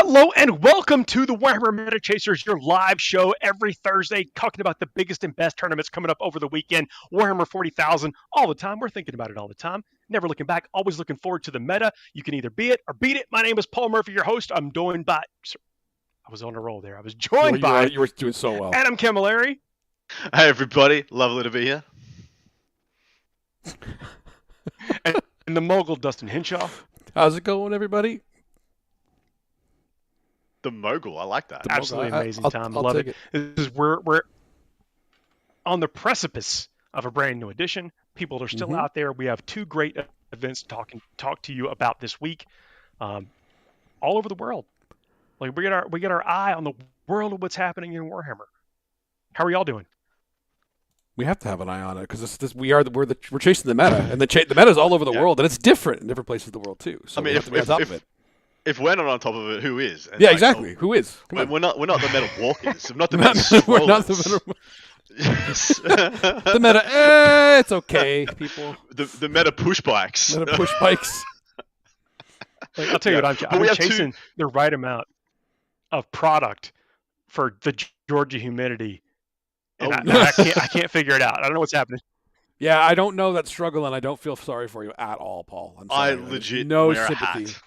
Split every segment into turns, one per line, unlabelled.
Hello and welcome to the Warhammer Meta Chasers, your live show every Thursday, talking about the biggest and best tournaments coming up over the weekend. Warhammer 40,000 all the time. We're thinking about it all the time. Never looking back, always looking forward to the meta. You can either be it or beat it. My name is Paul Murphy, your host. I'm joined by... I was on a roll there. I was joined by...
You were doing so well.
Adam Camilleri.
Hey everybody, lovely to be here.
and the mogul, Dustin Henshaw.
How's it going, everybody?
The mogul, I like that.
Absolutely amazing time.
I'll
Love
take
it. This is we're on the precipice of a brand new edition. People are still out there. We have two great events to talk to you about this week, all over the world. Like we get our eye on the world of what's happening in Warhammer. How are y'all doing?
We have to have an eye on it because we're chasing the meta, and the meta is all over the world, and it's different in different places of the world too. So
I mean, if we're not on top of it, who is?
And exactly. Who is?
We're not the meta walkers. We're not the
meta.
We're not the
meta. The meta. It's okay, people.
The meta push bikes.
Meta push bikes.
Like, I'll tell you what, I'm chasing the right amount of product for the Georgia humidity. And I can't figure it out. I don't know what's happening.
Yeah, I don't know that struggle, and I don't feel sorry for you at all, Paul. I'm sorry.
I legit
no
wear
sympathy.
A hat.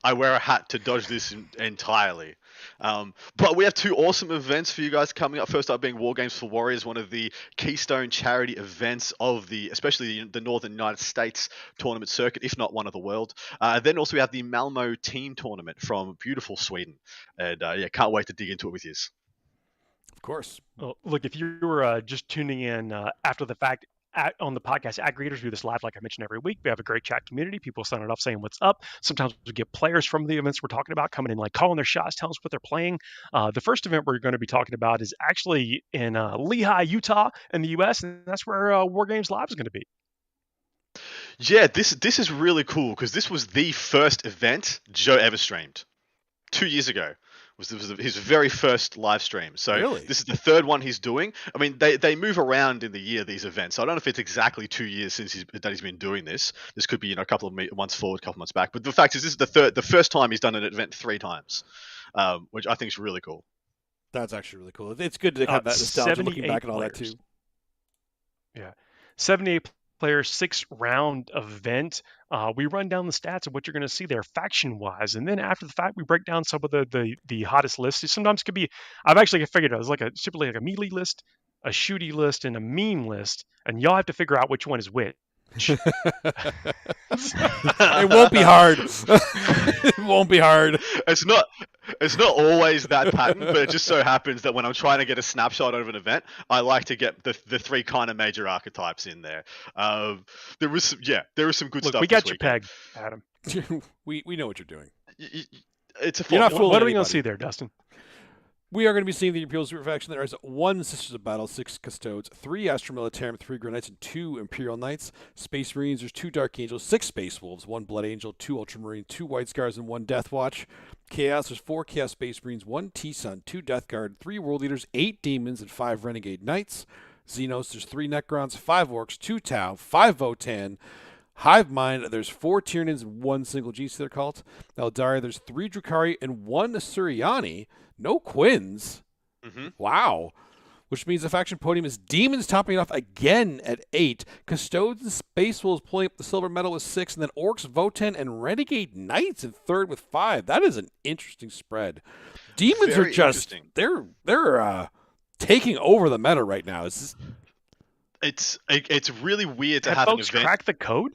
I wear a hat to dodge this entirely. But we have two awesome events for you guys coming up. First up being War Games for Warriors, one of the keystone charity events of especially the Northern United States tournament circuit, if not one of the world. Then also we have the Malmo team tournament from beautiful Sweden. And can't wait to dig into it with you.
Of course.
Well, look, if you were just tuning in after the fact, on the podcast, aggregators do this live, like I mentioned, every week. We have a great chat community. People signing up saying what's up. Sometimes we get players from the events we're talking about coming in, like calling their shots, telling us what they're playing. The first event we're going to be talking about is actually in Lehigh, Utah, in the U.S., and that's where War Games Live is going to be.
Yeah, this is really cool because this was the first event Joe ever streamed 2 years ago. This was his very first live stream. So
really?
This is the third one he's doing. I mean, they move around in the year, these events. So I don't know if it's exactly 2 years since he's been doing this. This could be a couple of months forward, a couple of months back. But the fact is, this is the first time he's done an event 3 times, which I think is really cool.
That's actually really cool. It's good to have that nostalgia looking back and all that too.
Yeah, 78 players, 6-round event. We run down the stats of what you're going to see there faction-wise, and then after the fact, we break down some of the hottest lists. Sometimes it could be, I've actually figured out, it's typically like a melee list, a shooty list, and a meme list, and y'all have to figure out which one is which.
It won't be hard. It won't be hard.
It's not always that pattern, but it just so happens that when I'm trying to get a snapshot of an event, I like to get the 3 kind of major archetypes in there. There was some good stuff.
We got you pegged, Adam.
we know what you're doing.
It's a
You're not fooling. What are we going to see there, Dustin?
We are going to be seeing the Imperial Super Faction. There is 1 Sisters of Battle, 6 Custodes, 3 Astra Militarum, 3 Grey Knights, and 2 Imperial Knights. Space Marines, there's 2 Dark Angels, 6 Space Wolves, 1 Blood Angel, 2 Ultramarine, 2 White Scars, and 1 Death Watch. Chaos, there's 4 Chaos Space Marines, 1 T-Sun, 2 Death Guard, 3 World Eaters, 8 Demons, and 5 Renegade Knights. Xenos, there's 3 Necrons, 5 Orcs, 2 Tau, 5 Votan. Hive Mind, there's 4 Tyranids and 1 single G-Sealer cult. Eldari, there's 3 Drukhari and 1 Suriani. No Quins.
Mm-hmm.
Wow. Which means the faction podium is Demons topping it off again at 8. Custodes and Space Wolves pulling up the silver medal with 6. And then Orcs, Votan, and Renegade Knights in third with 5. That is an interesting spread. Demons are just, they're taking over the meta right now. It's
really weird to
have
an
folks
event.
Crack the code?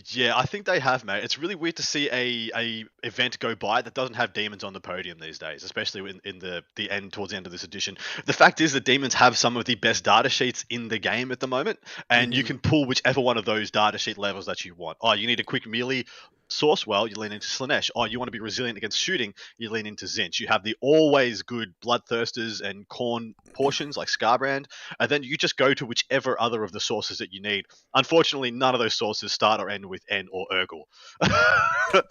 Yeah, I think they have, mate. It's really weird to see a event go by that doesn't have demons on the podium these days, especially in the end, towards the end of this edition. The fact is that demons have some of the best data sheets in the game at the moment, and you can pull whichever one of those data sheet levels that you want. Oh, you need a quick melee source, well, you lean into Slanesh. Oh, you want to be resilient against shooting, you lean into Zinch. You have the always good Bloodthirsters and Khorne portions like Scarbrand, and then you just go to whichever other of the sources that you need. Unfortunately, none of those sources start or end with N or Urgle. Which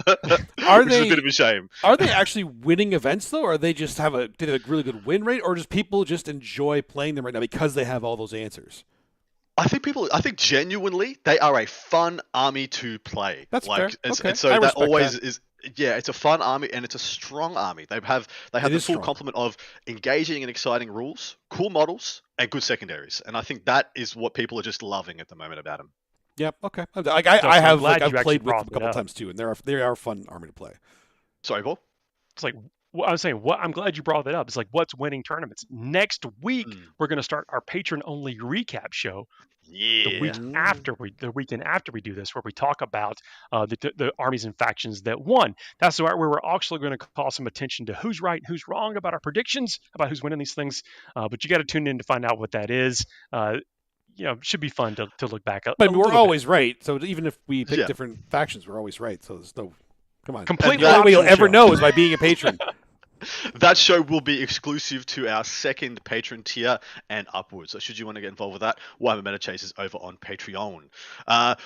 is a bit of a shame.
Are they actually winning events, though, or are they just have a really good win rate, or just people just enjoy playing them right now because they have all those answers?
I think genuinely they are a fun army to play.
That's fair. Okay.
And so that always is Yeah, it's a fun army and it's a strong army. They have the full
strong.
complement of engaging and exciting rules, cool models, and good secondaries. And I think that is what people are just loving at the moment about them.
Yep. Okay.
Dustin,
I've
you actually
played with them
brought
a
it
couple
up.
times too, and they are a fun army to play.
Sorry, Paul.
It's like I was saying. I'm glad you brought that up. It's like what's winning tournaments. Next week we're going to start our patron-only recap show.
Yeah.
The weekend after we do this, where we talk about the armies and factions that won. That's where we're actually going to call some attention to who's right, who's wrong about our predictions, about who's winning these things. But you got to tune in to find out what that is. Should be fun to look back up.
But we're always right. So even if we pick
Yeah.
different factions, we're always right. So there's no, come on.
Completely
The only way you'll
optional
ever
show.
know is by being a patron.
That show will be exclusive to our second patron tier and upwards. So should you want to get involved with that, Warhammer Meta Chasers over on Patreon.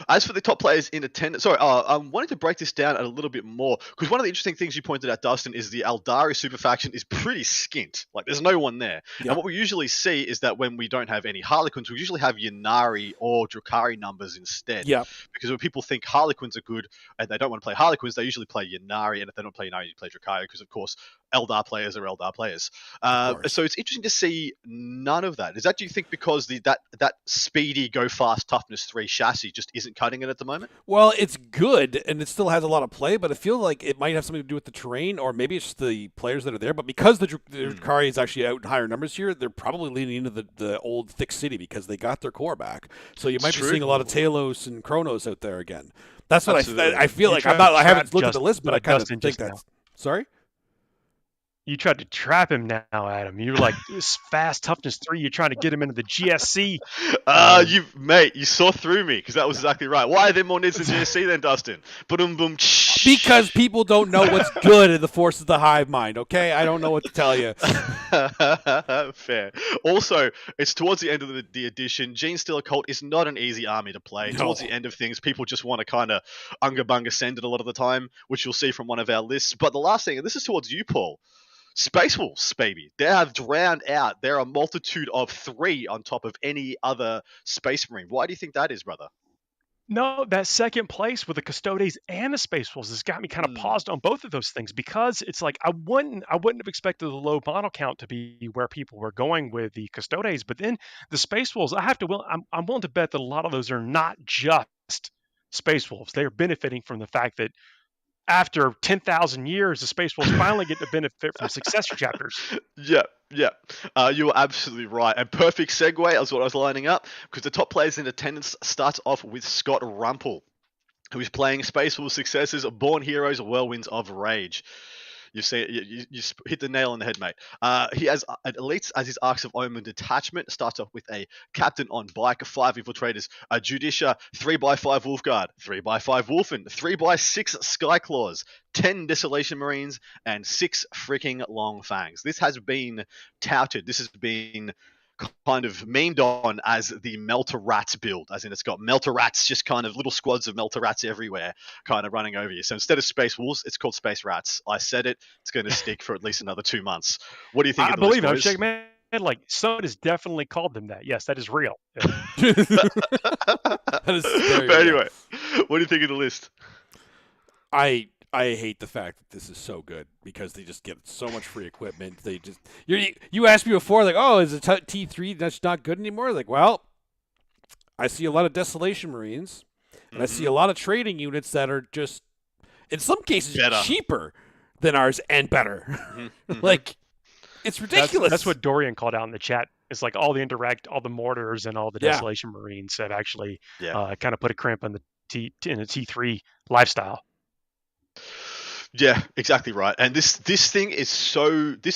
As for the top players in attendance, I wanted to break this down a little bit more because one of the interesting things you pointed out, Dustin, is the Eldari super faction is pretty skint. Like there's no one there.
Yeah.
And what we usually see is that when we don't have any Harlequins, we usually have Ynnari or Drukhari numbers instead.
Yeah.
Because when people think Harlequins are good and they don't want to play Harlequins, they usually play Ynnari, and if they don't play Ynnari, you play Drukhari because, of course, Eldar players are Eldar players. So it's interesting to see none of that. Is that, do you think, because that speedy, go fast, toughness 3 chassis just isn't cutting it at the moment?
Well, it's good, and it still has a lot of play, but I feel like it might have something to do with the terrain, or maybe it's just the players that are there. But because the Drukhari is actually out in higher numbers here, they're probably leaning into the old thick city because they got their core back. So you might be seeing a lot of Talos and Kronos out there again. That's what I feel like. I haven't looked at the list, but I kind of think that's... Sorry?
You tried to trap him now, Adam. You were like, this fast toughness 3. You're trying to get him into the GSC.
You saw through me because that was exactly right. Why are there more nids in GSC then, Dustin? Boom, boom.
Because people don't know what's good in the forces of the hive mind. Okay, I don't know what to tell you.
Fair. Also, it's towards the end of the edition. Gene Stealer Cult is not an easy army to play. No. Towards the end of things, people just want to kind of unga bunga send it a lot of the time, which you'll see from one of our lists. But the last thing, and this is towards you, Paul. Space Wolves, baby. They have drowned out. They're a multitude of 3 on top of any other Space Marine. Why do you think that is, brother?
No, that second place with the Custodes and the Space Wolves has got me kind of paused on both of those things because it's like I wouldn't have expected the low model count to be where people were going with the Custodes, but then the Space Wolves, I'm willing to bet that a lot of those are not just Space Wolves. They are benefiting from the fact that after 10,000 years, the Space Wolves finally get to benefit from successor chapters.
Yeah. You were absolutely right. And perfect segue is what I was lining up, because the top players in attendance starts off with Scott Rumpel, who is playing Space Wolves successors, Born Heroes, Whirlwinds of Rage. You hit the nail on the head, mate. He has elites as his Arcs of Omen detachment. Starts off with a Captain on Bike, 5 Infiltrators, a Judicia, 3x5 Wolfguard, 3x5 Wolfen, 3x6 Skyclaws, 10 Desolation Marines, and 6 freaking Long Fangs. This has been touted. This has been kind of memed on as the Melter Rats build, as in it's got Melter Rats, just kind of little squads of Melter Rats everywhere, kind of running over you. So instead of Space Wolves, it's called Space Rats. I said it. It's going to stick for at least another 2 months. What do you think?
I believe I'm shaking my head. Like someone has definitely called them that. Yes, that is real. Yeah.
That is very
but anyway, what do you think of the list?
I hate the fact that this is so good because they just get so much free equipment. They just you asked me before, like, oh, is it T3 that's not good anymore? Like, well, I see a lot of Desolation Marines, and I see a lot of trading units that are just, in some cases, cheaper than ours and better. Like, it's ridiculous.
That's what Dorian called out in the chat. It's like all the mortars and all the Desolation Marines have actually kind of put a crimp in the T3 lifestyle.
Yeah, exactly right. And this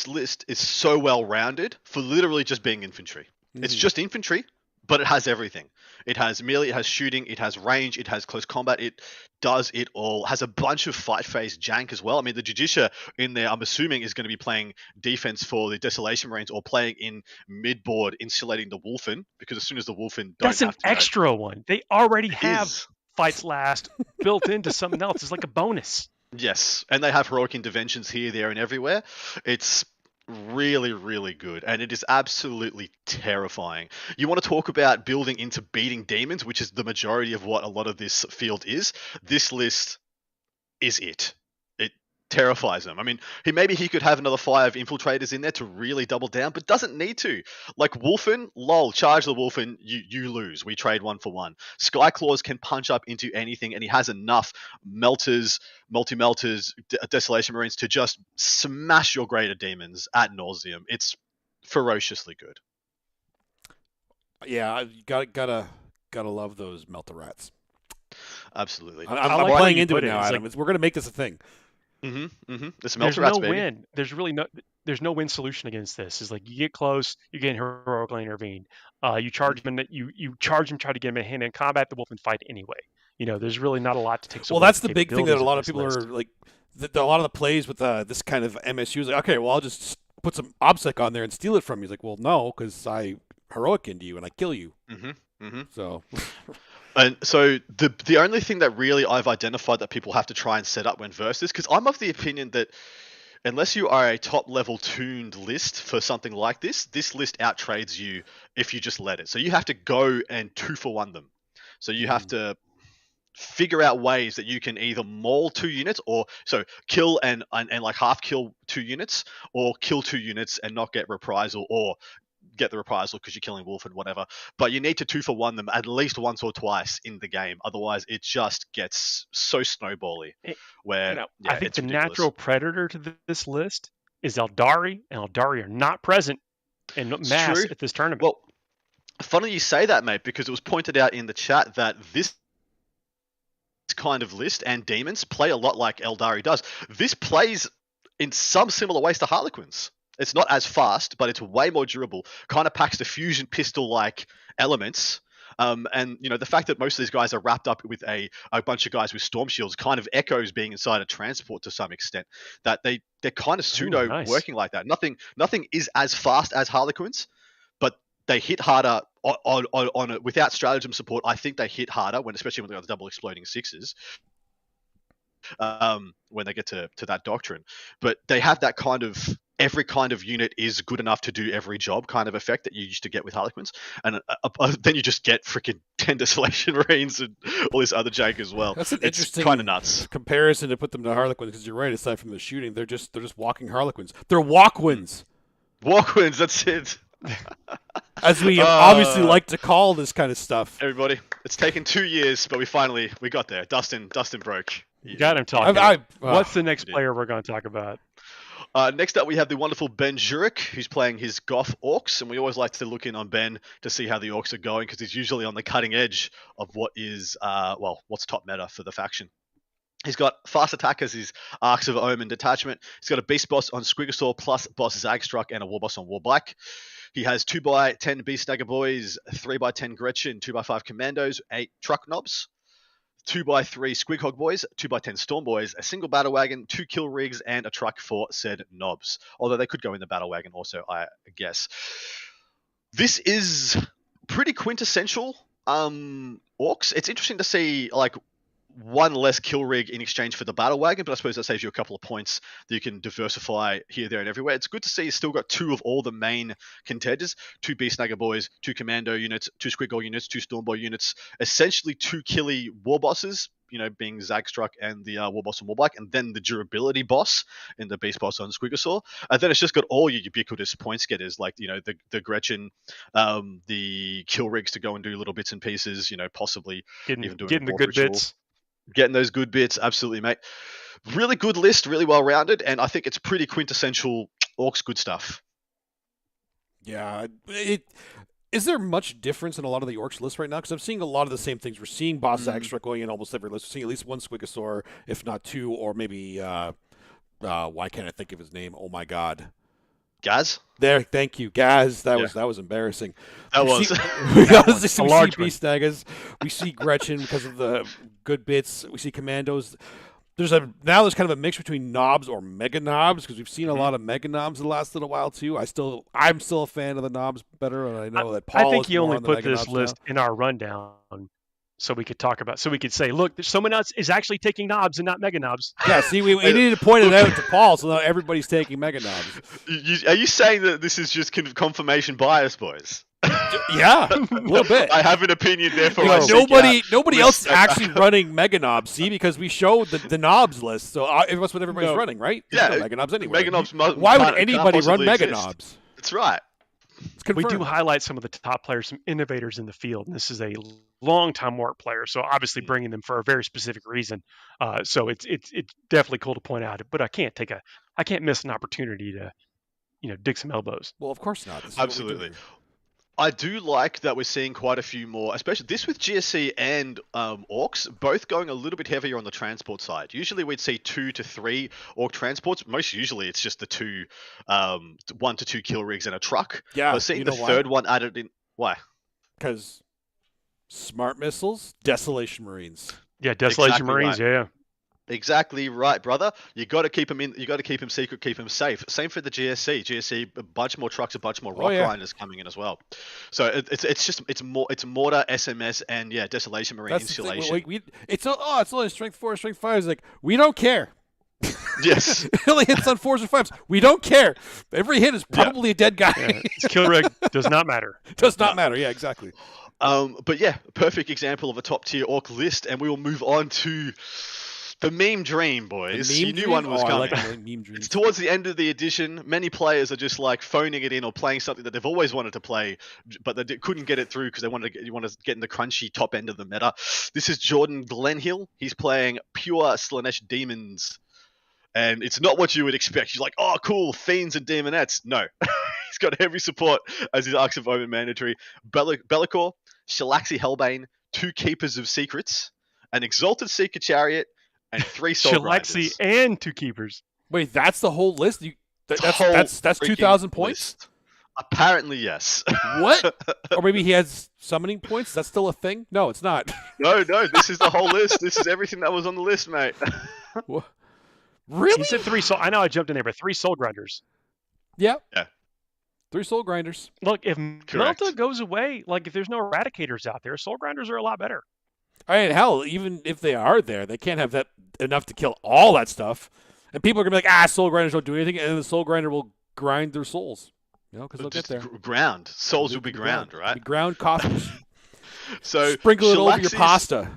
list is so well rounded for literally just being infantry. It's just infantry, but it has everything. It has melee, it has shooting, it has range, it has close combat. It does it all. Has a bunch of fight phase jank as well. I mean, the Judicia in there, I'm assuming, is going to be playing defense for the Desolation Marines or playing in mid-board, insulating the Wolfen, because as soon as the Wolfen
That's an extra one. They already have fights last built into something else. It's like a bonus.
Yes, and they have heroic interventions here, there, and everywhere. It's really, really good, and it is absolutely terrifying. You want to talk about building into beating demons, which is the majority of what a lot of this field is. This list is it. terrifies them. I mean, maybe he could have another 5 infiltrators in there to really double down, but doesn't need to. Like Wolfen, lol, charge the Wolfen, you lose. We trade 1 for 1. Skyclaws can punch up into anything, and he has enough melters, multi-melters, Desolation Marines to just smash your greater demons ad nauseum. It's ferociously good.
Yeah, you gotta love those melter rats.
Absolutely.
I'm
like
playing
how you
into it
put it.
now,
It's
Adam. We're gonna make this a thing.
It's
There's
melter
no
rats, baby.
win. There's really no win solution against this. It's like you get close, you get heroically intervene. You charge him, and you charge him, try to get him in hand-to-hand combat. The wolf and fight anyway. There's really not a lot to take.
Well, that's the big thing that a lot of people are like. A lot of the plays with this kind of MSU is like, okay, well, I'll just put some OBSEC on there and steal it from you. He's like, well, no, because I heroic into you and I kill you. So.
And so the only thing that really I've identified that people have to try and set up when versus, because I'm of the opinion that unless you are a top level tuned list for something like this list outtrades you if you just let it. So you have to go and 2 for 1 them. So you have to figure out ways that you can either maul 2 units, or so kill and like half kill 2 units, or kill 2 units and not get reprisal, or get the reprisal because you're killing Wolf and whatever. But you need to 2 for 1 them at least once or twice in the game. Otherwise, it just gets so snowbally.
I think the natural predator to this list is Eldari, and Eldari are not present in mass at this tournament.
Well, funny you say that, mate, because it was pointed out in the chat that this kind of list and demons play a lot like Eldari does. This plays in some similar ways to Harlequins. It's not as fast, but it's way more durable. Kind of packs the fusion pistol-like elements. And the fact that most of these guys are wrapped up with a bunch of guys with storm shields kind of echoes being inside a transport to some extent. That they're kind of pseudo working like that. Nothing is as fast as Harlequins, but they hit harder on it without stratagem support. I think they hit harder especially when they got the double exploding 6s. When they get to that doctrine, but they have that kind of every kind of unit is good enough to do every job kind of effect that you used to get with Harlequins, and then you just get freaking 10 Desolation Marines and all this other jank as well.
That's an interesting
kind of nuts
comparison to put them to Harlequins, because you're right. Aside from the shooting, they're just walking Harlequins. They're walkwins.
Walkwins. That's it.
As we obviously like to call this kind of stuff.
Everybody, it's taken 2 years, but we got there. Dustin broke.
You got him talking. What's the next player we're going to talk about?
Next up, we have the wonderful Ben Jurek, who's playing his Goth Orcs, and we always like to look in on Ben to see how the Orcs are going, because he's usually on the cutting edge of what's top meta for the faction. He's got fast attack as his Arcs of Omen detachment. He's got a Beast Boss on Squigosaur plus Boss Zagstruck and a War Boss on Warbike. He has 2x10 Beast Stagger Boys, 3x10 Gretchen, 2x5 Commandos, 8 Truck Knobs, 2x3 Squighog Boys, 2x10 Storm Boys, a single Battle Wagon, 2 Kill Rigs, and a truck for said knobs. Although they could go in the Battle Wagon also, I guess. This is pretty quintessential Orcs. It's interesting to see, like, one less kill rig in exchange for the battle wagon, but I suppose that saves you a couple of points that you can diversify here, there, and everywhere. It's good to see you've still got 2 of all the main contenders, 2 Beast Snagger Boys, 2 Commando units, 2 Squiggle units, 2 Stormboy units, essentially 2 killy war bosses, being Zagstruck and the War Boss on Warbike, and then the durability boss in the Beast Boss on Squigosaur. And then it's just got all your ubiquitous points getters, like, the Gretchen, the kill rigs to go and do little bits and pieces, possibly even doing
getting the good
ritual.
bits.
Getting those good bits, absolutely, mate. Really good list, really well-rounded, and I think it's pretty quintessential Orcs good stuff.
Yeah. Is there much difference in a lot of the Orcs lists right now? Because I'm seeing a lot of the same things. We're seeing Boss Zagstruck going in almost every list. We're seeing at least one Squigosaur, if not 2, or maybe, why can't I think of his name? Oh, my God.
Gaz?
There, thank you, Gaz. That was embarrassing.
We
see Beast Snaggers. We see Gretchen because of the good bits. We see Commandos. There's kind of a mix between knobs or mega knobs, because we've seen a lot of mega knobs the last little while too. I'm still a fan of the knobs better, and I know that Paul.
I think
is
you
more
only
on the
put
mega
this
knobs
list
now.
in our rundown So we could say, look, there's someone else is actually taking knobs and not mega knobs.
Yeah, see, we needed to point it out to Paul, so now everybody's taking mega knobs.
Are you saying that this is just confirmation bias, boys?
Yeah, a little bit.
I have an opinion, therefore
Nobody else is actually running mega knobs. See, because we showed the knobs list, so that's what everybody's running, right? There's no mega knobs anywhere.
Mega knobs.
Why would anybody run mega knobs?
That's right.
We do highlight some of the top players, some innovators in the field, and this is a long-time Warp player, so obviously bringing them for a very specific reason. So it's definitely cool to point out, but I can't miss an opportunity to, dig some elbows.
Well, of course not.
Absolutely. I do like that we're seeing quite a few more, especially this with GSC and Orcs, both going a little bit heavier on the transport side. Usually we'd see 2 to 3 Orc transports. Most usually it's just the 1 to 2 kill rigs and a truck.
Yeah.
But seeing the third one added in, why?
Because smart missiles, Desolation Marines.
Yeah, Desolation Marines. Right. Yeah.
Exactly right, brother. You got to keep him in. You got to keep him secret, keep him safe. Same for the GSC. GSC, a bunch more trucks, a bunch more rock grinders coming in as well. So it's mortar, SMS, and Desolation Marine installation.
It's only strength 4, strength 5. It's like we don't care.
Yes.
It only hits on 4s or 5s. We don't care. Every hit is probably a dead guy.
Yeah. Kill rig does not matter.
Does not matter. Yeah, exactly.
But yeah, perfect example of a top tier Orc list, and we will move on to the meme dream, boys. You knew one was coming.
I like meme dream.
It's towards the end of the edition. Many players are just like phoning it in or playing something that they've always wanted to play, but they couldn't get it through because they wanted to get in the crunchy top end of the meta. This is Jordan Glenhill. He's playing pure Slanesh Demons, and it's not what you would expect. He's like, oh, cool, Fiends and Demonettes. No. He's got heavy support as his Arcs of Omen mandatory. Bellicor, Shalaxi Hellbane, 2 Keepers of Secrets, an Exalted Seeker Chariot, and 3 Soul
Shalaxi and 2 Keepers.
Wait, that's the whole list? That's 2,000 points?
List. Apparently, yes.
What? Or maybe he has summoning points? That's still a thing? No, it's not.
No, this is the whole list. This is everything that was on the list, mate.
What? Really?
He said 3 soul. I know I jumped in there, but 3 Soul Grinders.
Yeah. 3 Soul Grinders.
Look, if Melta goes away, like if there's no Eradicators out there, Soul Grinders are a lot better.
I mean, hell, even if they are there, they can't have that enough to kill all that stuff. And people are going to be like, Soul Grinders don't do anything, and then the Soul Grinder will grind their souls. Because they'll get there.
Ground. Souls will be ground, right?
Be ground coffees.
So
sprinkle it over your pasta.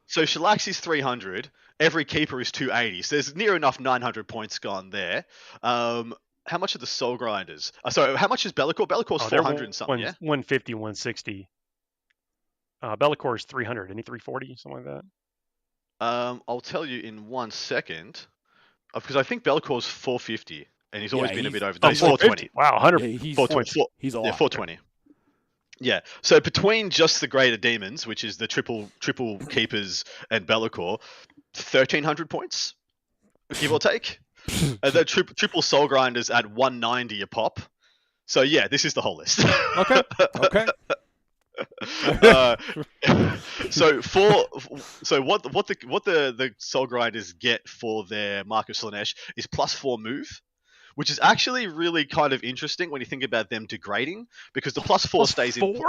So Shalaxi's 300. Every keeper is 280. So there's near enough 900 points gone there. How much are the Soul Grinders? Sorry, how much is Bellicor? Bellicor's 400 and something,
150, 160. Bellicor is 300. Any 340, something like that?
I'll tell you in 1 second. Because I think Bellicor's 450. And he's always been a bit over.
He's 420. Wow, 100.
Yeah, he's
420.
He's a lot.
Yeah, 420. Yeah. So between just the Greater Demons, which is the triple Keepers and Bellicor, 1,300 points, give or take. And then triple Soul Grinders at 190 a pop. So yeah, this is the whole list.
Okay.
So what the Soul Grinders get for their Mark of Slanesh is +4 move, which is actually really kind of interesting when you think about them degrading, because the +4 stays in.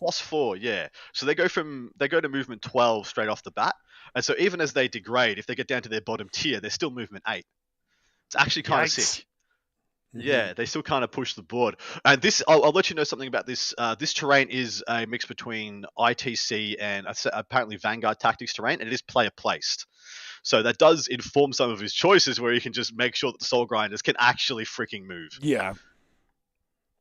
+4, yeah. So they go to movement 12 straight off the bat, and so even as they degrade, if they get down to their bottom tier, they're still movement 8. It's actually kind of sick. Yeah, they still kind of push the board. And this, I'll let you know something about this. This terrain is a mix between ITC and apparently Vanguard Tactics terrain, and it is player placed. So that does inform some of his choices, where you can just make sure that the Soul Grinders can actually freaking move.
Yeah.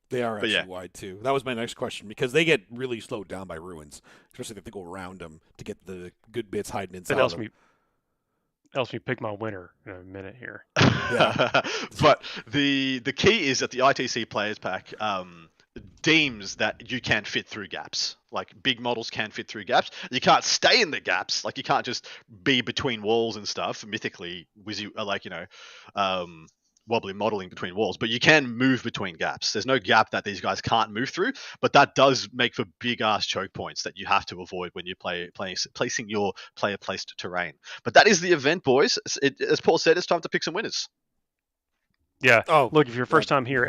They are actually wide, too. That was my next question, because they get really slowed down by ruins, especially if they go around them to get the good bits hiding inside them.
Helps me pick my winner in a minute here.
Yeah.
But the key is that the ITC players pack deems that you can fit through gaps. Like, big models can fit through gaps. You can't stay in the gaps. Like, you can't just be between walls and stuff. Mythically, wobbly modeling between walls, but you can move between gaps. There's no gap that these guys can't move through, but that does make for big ass choke points that you have to avoid when you're placing your player placed terrain. But that is the event, boys. As Paul said, it's time to pick some winners.
Yeah. Oh, look, if you're first time here,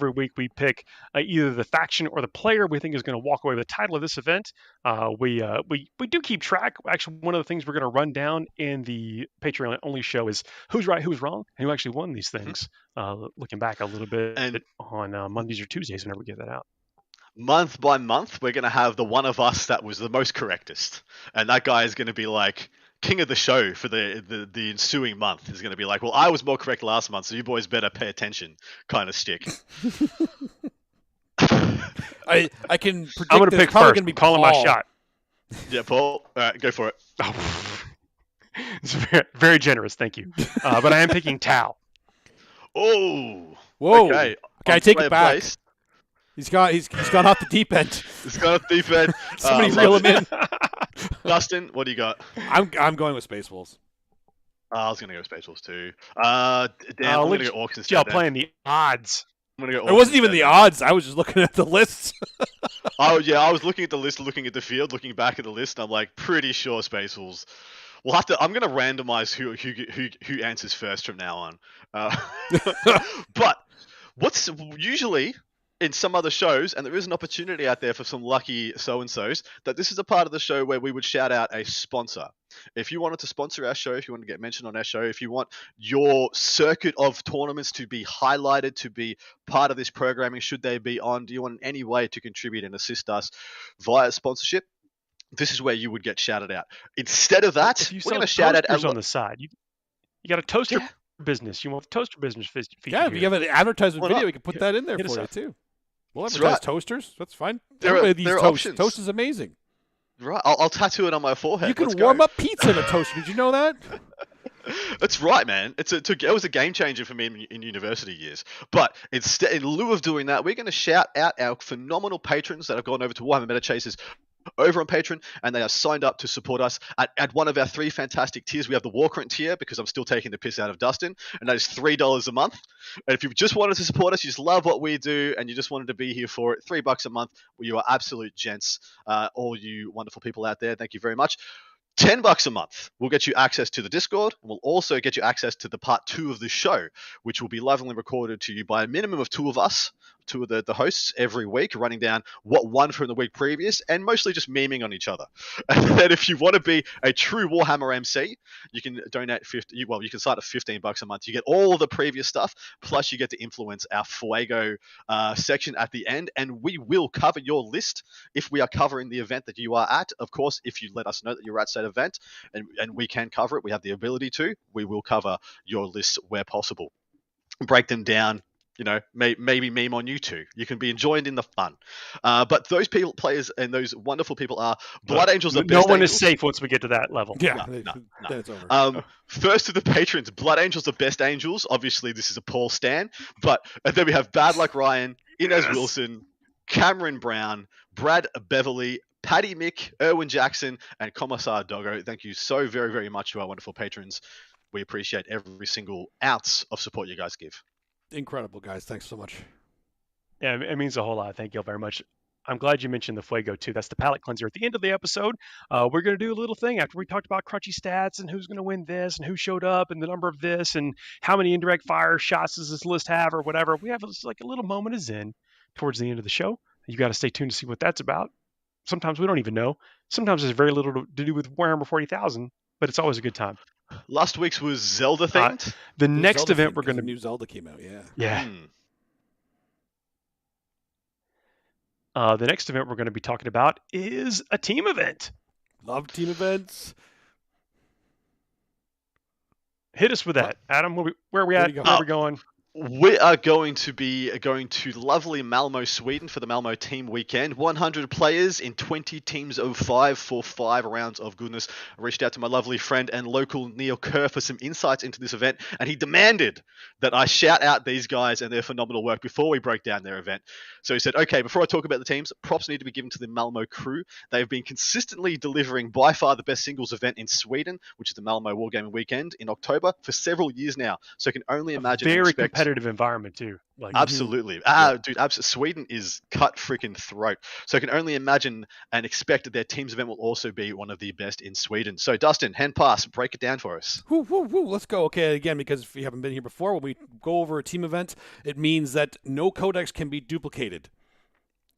every week we pick either the faction or the player we think is going to walk away with the title of this event. We do keep track. Actually, one of the things we're going to run down in the Patreon only show is who's right, who's wrong, and who actually won these things. Looking back a little bit
And
on Mondays or Tuesdays whenever we get that out.
month by month, we're going to have the one of us that was the most correctest. And that guy is going to be like king of the show for the ensuing month. Is going to be like, well, I was more correct last month, so you boys better pay attention kind of stick.
I can predict
I'm going to pick first.
Gonna be
calling
Paul.
my shot.
Yeah, Paul. All right, go for it.
It's very, very generous, thank you. But I am picking Tau.
Oh.
Whoa.
Okay.
Can I take
Player
it back?
place.
He's gone off the deep end.
He's got a deep end.
Somebody
love
reel
it.
him in.
Dustin, what do you got?
I'm going with Space Wolves.
I was going to go Space Wolves too. Dan, I'm going to go Orcs instead.
Y'all
then.
playing the odds.
I'm going to go
It
Orcs
wasn't even
instead
the
then.
odds. I was just looking at the lists.
Oh yeah, I was looking at the list, looking at the field, looking back at the list. And I'm like, pretty sure Space Wolves. We'll have to. I'm going to randomize who answers first from now on. But what's usually in some other shows, and there is an opportunity out there for some lucky so-and-sos, that this is a part of the show where we would shout out a sponsor. If you wanted to sponsor our show, if you want to get mentioned on our show, if you want your circuit of tournaments to be highlighted, to be part of this programming, should they be on, do you want in any way to contribute and assist us via sponsorship, this is where you would get shouted out. Instead of that,
If you
we're
sell
going to shout out
toasters on the side. You got a toaster
Yeah.
business. You want the toaster business featured
Yeah, if you
here.
have an advertisement
Why
video,
not?
we can put that in there
Hit us
for you
up.
too. We'll
That's
advertise
right.
toasters. That's fine.
There are-
Everybody
there
needs
are
toast.
options.
Toast is amazing.
Right, I'll tattoo it on my forehead.
You can
Let's
warm
go.
up pizza in a toaster. Did you know that?
That's right, man. It was a game changer for me in university years. But instead, in lieu of doing that, we're going to shout out our phenomenal patrons that have gone over to Warhammer Meta Chasers over on Patreon, and they are signed up to support us at one of our three fantastic tiers. We have the Warcrant tier, because I'm still taking the piss out of Dustin, and that is $3 a month. And if you just wanted to support us, you just love what we do, and you just wanted to be here for it, $3 a month. Well, you are absolute gents, all you wonderful people out there. Thank you very much. $10 a month will get you access to the Discord, and will also get you access to the part 2 of the show, which will be lovingly recorded to you by a minimum of two of us, two of the hosts every week, running down what won from the week previous, and mostly just memeing on each other. And then if you want to be a true Warhammer MC, you can donate you can start at $15 a month. You get all of the previous stuff, plus you get to influence our Fuego section at the end, and we will cover your list if we are covering the event that you are at. Of course, if you let us know that you're at said event, and we can cover it, we have the ability to, we will cover your lists where possible. Break them down, maybe meme on you two. You can be joined in the fun. But those players and those wonderful people are Blood Angels. Are
No
best
one
angels.
is safe once we get to that level.
Yeah.
No.
Then it's over.
First of the patrons, Blood Angels are best angels. Obviously, this is a Paul Stan. But and then we have Bad Luck Ryan, Inez Wilson, Cameron Brown, Brad Beverly, Paddy Mick, Erwin Jackson, and Commissar Doggo. Thank you so very, very much to our wonderful patrons. We appreciate every single ounce of support you guys give.
Incredible, guys. Thanks so much.
Yeah, it means a whole lot. Thank you all very much. I'm glad you mentioned the Fuego too. That's the palate cleanser. At the end of the episode, we're going to do a little thing after we talked about crunchy stats and who's going to win this and who showed up and the number of this and how many indirect fire shots does this list have or whatever. We have like a little moment of zen towards the end of the show. You got to stay tuned to see what that's about. Sometimes we don't even know. Sometimes there's very little to do with Warhammer 40,000, but it's always a good time.
Last week's was Zelda themed.
The next
Zelda
event
thing,
we're
'cause
going
the
to
new Zelda came out. Yeah.
yeah. The next event we're going to be talking about is a team event.
Love team events.
Hit us with that, Adam. Where are we
Where
at?
do you go?
Where are we going?
We are going to be going to lovely Malmo, Sweden for the Malmo team weekend. 100 players in 20 teams of 5 for 5 rounds of goodness. I reached out to my lovely friend and local Neil Kerr for some insights into this event, and he demanded that I shout out these guys and their phenomenal work before we break down their event. So he said, okay, before I talk about the teams, props need to be given to the Malmo crew. They've been consistently delivering by far the best singles event in Sweden, which is the Malmo Wargaming Weekend in October, for several years now. So I can only imagine and
Very
expect
competitive environment too. Like
Absolutely. Dude, Sweden is cut freaking throat. So I can only imagine and expect that their team's event will also be one of the best in Sweden. So Dustin, hand pass, break it down for us.
Woo, woo, woo. Let's go. Okay, again, because if you haven't been here before, when we go over a team event, it means that no codex can be duplicated.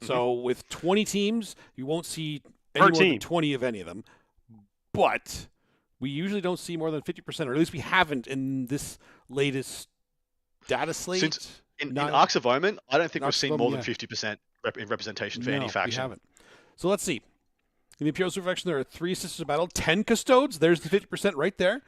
So with 20 teams, you won't see any more than 20 of any of them. But we usually don't see more than 50%, or at least we haven't in this latest data slate.
In Arcs of Omen, I don't think we've seen more than 50% in representation for any faction.
We haven't. So let's see. In the Imperial Super faction, there are 3 Sisters of Battle, 10 Custodes. There's the 50% right there.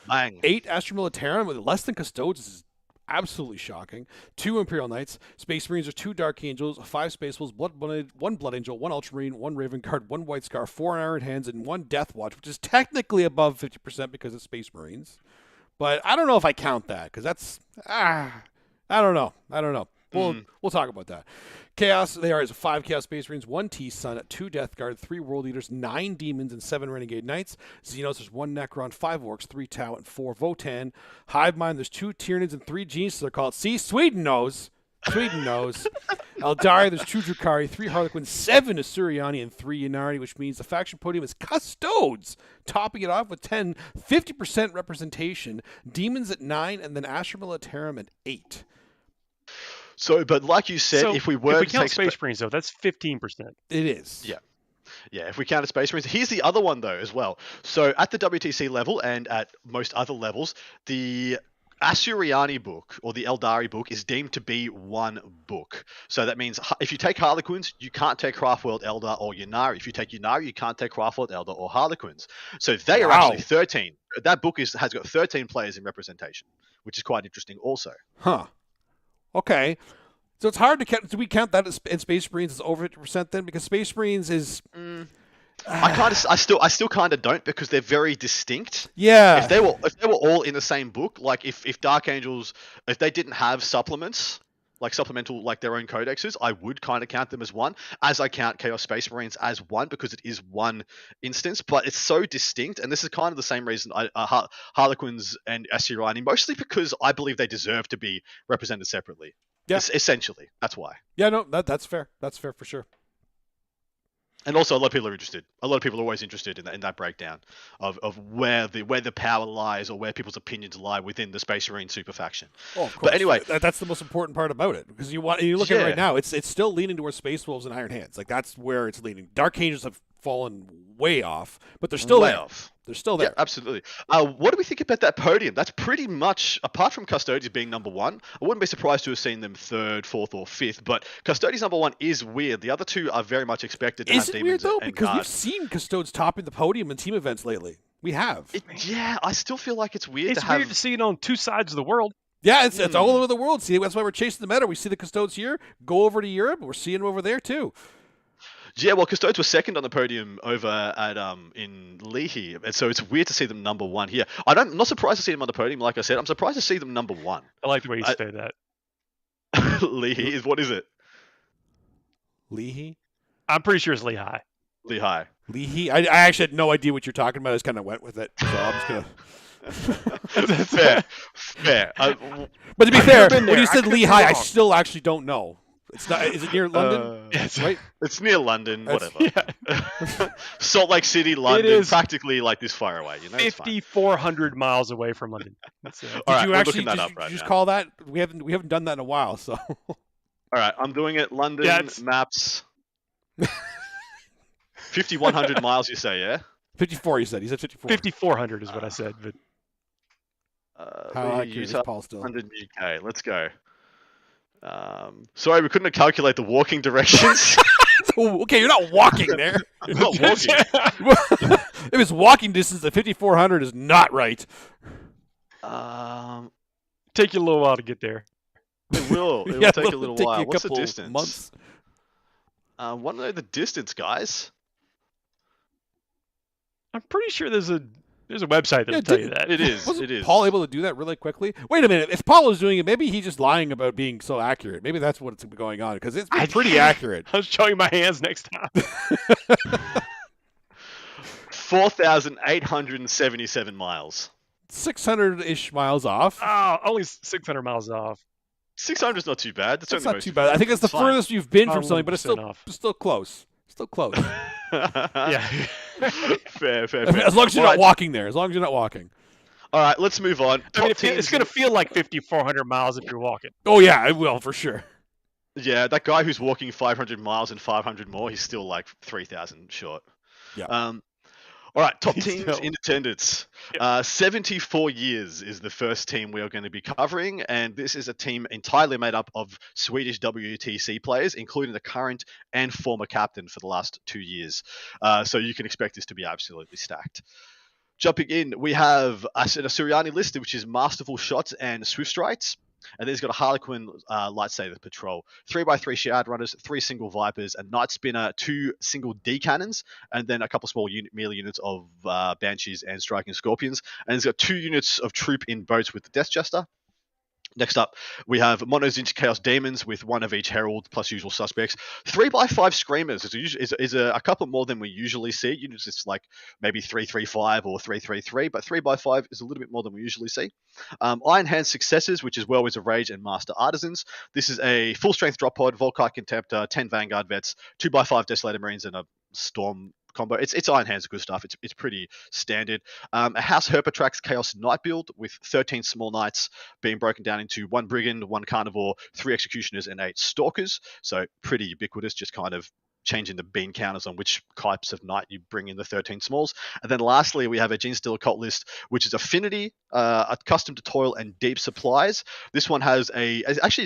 Bang.
8 Astra Militarum with less than Custodes. This is absolutely shocking. 2 Imperial Knights. Space Marines are 2 Dark Angels, 5 Space Wolves, 1 Blood Angel, 1 Ultramarine, 1 Raven Guard, 1 White Scar, 4 Iron Hands, and 1 Death Watch, which is technically above 50% because it's Space Marines. But I don't know if I count that, because that's... I don't know. We'll talk about that. Chaos, they are 5 Chaos Space Marines, 1 T-Sun, 2 Death Guard, 3 World Eaters, 9 Demons, and 7 Renegade Knights. Xenos, there's 1 Necron, 5 Orcs, 3 Tau, and 4 Votan. Hive Mind, there's 2 Tyranids and 3 Geniuses. They're called. See, Sweden knows. Eldari, there's 2 Drukhari, 3 Harlequins, 7 Asuriani, and 3 Yanari, which means the faction podium is Custodes, topping it off with 50% representation. Demons at 9, and then Astra Militarum at 8.
So, but like you said, if we
count Space Marines, though, that's 15%.
It is.
Yeah, if we count Space Marines. Here's the other one, though, as well. So at the WTC level and at most other levels, the Asuriani book or the Eldari book is deemed to be one book. So that means if you take Harlequins, you can't take Craftworld, Eldar, or Ynnari. If you take Ynnari, you can't take Craftworld, Eldar, or Harlequins. So they are actually 13. That book has got 13 players in representation, which is quite interesting also.
Huh. Okay. So it's hard to count. Do we count that as in Space Marines as over 50% then? Because Space Marines is...
I still kind of don't, because they're very distinct.
Yeah.
If they were all in the same book, like if Dark Angels, if they didn't have supplements, like supplemental, like their own codexes, I would kind of count them as one, as I count Chaos Space Marines as one, because it is one instance, but it's so distinct, and this is kind of the same reason Harlequins and Asuriani, mostly because I believe they deserve to be represented separately.
Yeah.
Essentially, that's why.
Yeah, no, that's fair. That's fair for sure.
And also, a lot of people are interested. A lot of people are always interested in that breakdown of where the power lies, or where people's opinions lie within the Space Marine super faction.
Oh, of course.
But anyway,
that's the most important part about it, because you look at it right now, it's still leaning towards Space Wolves and Iron Hands. Like, that's where it's leaning. Dark Angels have fallen way off, but they're still there. They're still there.
Yeah, absolutely. What do we think about that podium? That's pretty much, apart from Custodians being number 1, I wouldn't be surprised to have seen them 3rd, 4th, or 5th, but Custodians number 1 is weird. The other 2 are very much expected to have Demons.
Is it weird, though?
And
because
guard.
we've seen Custodes topping the podium in team events lately. We have.
I still feel like it's weird
It's weird to see it on 2 sides of the world.
Yeah, it's all over the world. See, that's why we're chasing the meta. We see the Custodes here, go over to Europe, we're seeing them over there, too.
Yeah, well, Custodes were 2nd on the podium over at in Leahy, and so it's weird to see them number 1 here. I'm not surprised to see them on the podium. Like I said, I'm surprised to see them number 1.
I like the way you say that.
Leahy is what is it?
Leahy?
I'm pretty sure it's Lehigh.
Lehigh.
Leahy? I actually had no idea what you're talking about. I just kind of went with it, so I'm just gonna.
Fair.
But to be fair, when you said Lehigh, I still actually don't know. It's not. Is it near London?
Yes,
right.
It's near London. Whatever.
Yeah.
Salt Lake City, London,
It is
practically like this far away.
5,400 miles away from London.
Did
right,
you
we're
actually
looking that up right
just
now.
call that? We haven't done that in a while. So.
All right, I'm doing it. London maps. 5,100 miles, you say, yeah?
54. You said. He said 54.
5,400 is what I said, but.
How accurate is Paul still?
100 UK. Let's go. Sorry, we couldn't calculate the walking directions.
Okay, you're not walking there.
I'm not walking.
If it's walking distance, the 5,400 is not right.
Take you a little while to get there.
It will. It will take a little while. What's the distance?
Months.
Want to know the distance, guys?
I'm pretty sure there's a website that'll tell you that.
It is.
Wasn't
It is.
Paul able to do that really quickly? Wait a minute. If Paul was doing it, maybe he's just lying about being so accurate. Maybe that's what's going on, because it's been pretty accurate.
I'll show you my hands next time.
4,877 miles.
600-ish miles off.
Oh, only 600 miles off.
600 is not too bad.
That's not too bad. I think it's the furthest you've been from something, but it's still close. Still close.
Yeah.
fair.
As long as you're not walking there. As long as you're not walking.
All right, let's move on.
It's going to feel like 5,400 miles if you're walking.
Oh, yeah, it will, for sure.
Yeah, that guy who's walking 500 miles and 500 more, he's still like 3,000 short.
Yeah.
All right, top teams in attendance. 74 years is the first team we are going to be covering, and this is a team entirely made up of Swedish WTC players, including the current and former captain for the last 2 years. So you can expect this to be absolutely stacked. Jumping in, we have a Suriani listed, which is Masterful Shots and Swift Strikes. And then he's got a Harlequin Lightsaber Patrol, 3x3 Shard Runners, 3 single Vipers, a Night Spinner, 2 single D Cannons, and then a couple small melee units of Banshees and Striking Scorpions. And he's got 2 units of troop in boats with the Death Jester. Next up, we have Mono Zinch Chaos Demons with 1 of each Herald plus usual suspects. 3x5 Screamers is a couple more than we usually see. Usually it's like maybe 3-3-5 or 3-3-3, but 3x5 is a little bit more than we usually see. Iron Hand Successors, which is Whirlwinds of Rage and Master Artisans. This is a full strength drop pod, Volkite Contemptor, 10 Vanguard Vets, 2x5 Desolator Marines, and a Storm combo. It's Iron Hands good stuff. It's pretty standard. A House Herpatrax Chaos Knight build with 13 small knights being broken down into 1 Brigand, 1 Carnivore, 3 Executioners, and 8 Stalkers. So pretty ubiquitous, just kind of changing the bean counters on which types of knight you bring in the 13 smalls. And then lastly, we have a Genestealer Occult list, which is Affinity, accustomed to toil and deep supplies. This one has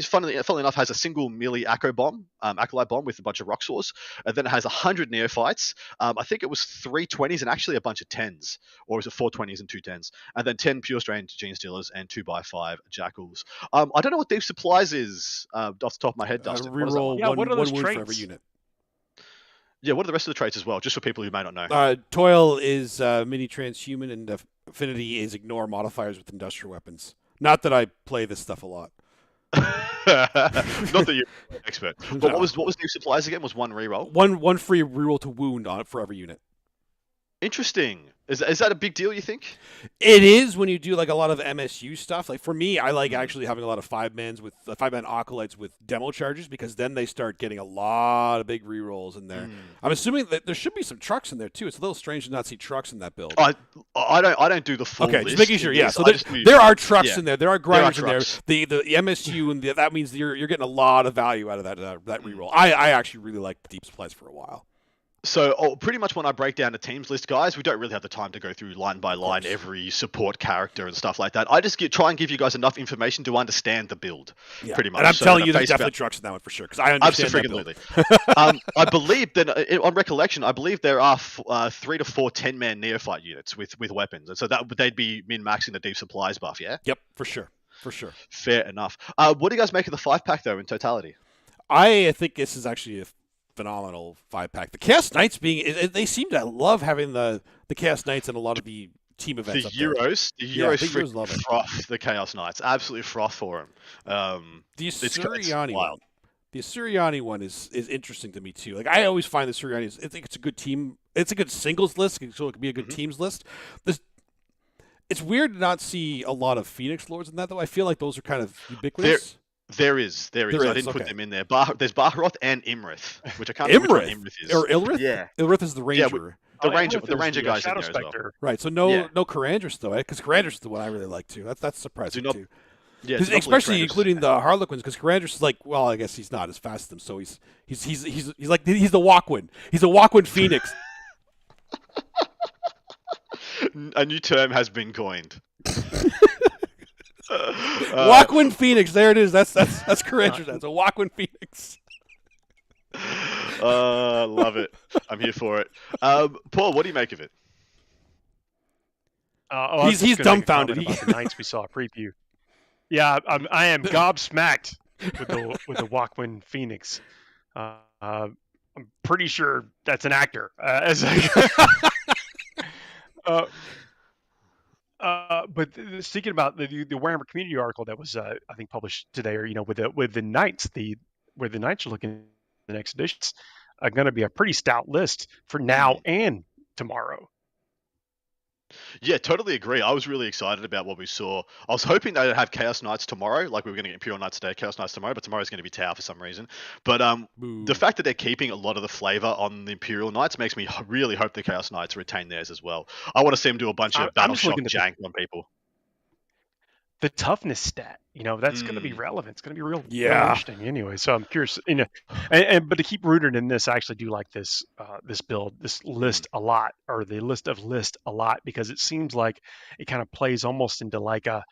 funnily enough, has a single melee Acolyte bomb with a bunch of rock saws. And then it has 100 neophytes. I think it was 3 20s and actually a bunch of 10s, or was it 4 20s and 2 10s? And then 10 pure strain Genestealers and 2x5 Jackals. I don't know what deep supplies is off the top of my head, Dustin.
Reroll one wound for every unit.
Yeah, what are the rest of the traits as well, just for people who may not know?
Toil is mini transhuman, and Affinity is ignore modifiers with industrial weapons. Not that I play this stuff a lot.
Not that you're an expert. But no. What was new supplies again? Was 1 reroll?
One free reroll to wound on it for every unit.
Interesting. Is that a big deal, you think?
It is when you do like a lot of MSU stuff. Like for me, I like actually having a lot of 5-man acolytes with demo charges, because then they start getting a lot of big rerolls in there. I'm assuming that there should be some trucks in there too. It's a little strange to not see trucks in that build.
I don't do the full list.
Okay, just making sure. Yeah, so there are trucks in there. There are grinders in there. The MSU, and that means you're getting a lot of value out of that reroll. I actually really liked deep supplies for a while.
So pretty much when I break down the teams list, guys, we don't really have the time to go through line by line every support character and stuff like that. I just try and give you guys enough information to understand the build, pretty much.
And I'm telling you, there's definitely trucks in that one for sure, because I understand that build.
I believe that, on recollection, there are 3 to 4 10-man neophyte units with weapons, and so they'd be min-maxing the deep supplies buff, yeah?
Yep, for sure.
Fair enough. What do you guys make of the 5-pack, though, in totality?
I think this is actually a phenomenal 5-pack. The Chaos Knights they seem to love having the Chaos Knights in a lot of the team events. The
Euros love froth the Chaos Knights. Absolutely froth for them.
The Suriani one is interesting to me too. Like I always find the Suriani, I think it's a good team. It's a good singles list, so it can be a good teams list. It's weird to not see a lot of Phoenix Lords in that, though. I feel like those are kind of ubiquitous.
There is. I didn't put them in there. There's Baharoth and Imrith, which I can't
remember
which one
Imrith is. Or Ilrith?
Yeah.
Ilrith is the Ranger.
Yeah, the Ranger guys in there as well.
Right, so no Karandras, though, because Karandras is the one I really like, too. That's surprising, too.
Yeah,
especially including the Harlequins, because Karandras is like, well, I guess he's not as fast as them, so he's the Walkwind. He's a Walkwind Phoenix.
A new term has been coined.
Walkwind Phoenix, there it is. That's Karandras. That's a Walkwind Phoenix.
Love it. I'm here for it. Paul, what do you make of it?
He's dumbfounded.
About the Knights we saw a preview. Yeah, I am gobsmacked with the Walkwind Phoenix. I'm pretty sure that's an actor. But speaking about the Warhammer community article that was I think published today, or with the Knights, where the Knights are looking, the next editions are going to be a pretty stout list for now and tomorrow.
Yeah, totally agree. I was really excited about what we saw. I was hoping they'd have Chaos Knights tomorrow, like we were going to get Imperial Knights today, Chaos Knights tomorrow, but tomorrow's going to be Tau for some reason. But the
Boo.
fact that they're keeping a lot of the flavor on the Imperial Knights makes me really hope the Chaos Knights retain theirs as well. I want to see them do a bunch of
I'm
Battle
just
Shock
looking at
jank on people.
the toughness stat. That's going to be relevant. It's going to be real interesting anyway. So I'm curious, but to keep rooted in this, I actually do like this this build, this list a lot, or the list a lot, because it seems like it kind of plays almost into like a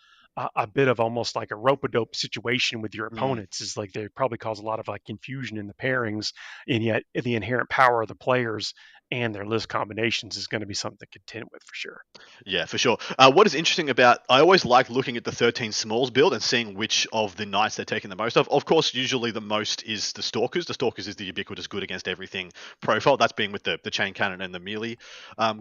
bit of almost like a rope-a-dope situation with your opponents. Is like they probably cause a lot of like confusion in the pairings, and yet the inherent power of the players and their list combinations is going to be something to contend with for sure.
Yeah, for sure. What is interesting about, I always like looking at the 13 Smalls build and seeing which of the Knights they're taking the most of. Of course, usually the most is the Stalkers. The Stalkers is the ubiquitous good against everything profile. That's being with the Chain Cannon and the melee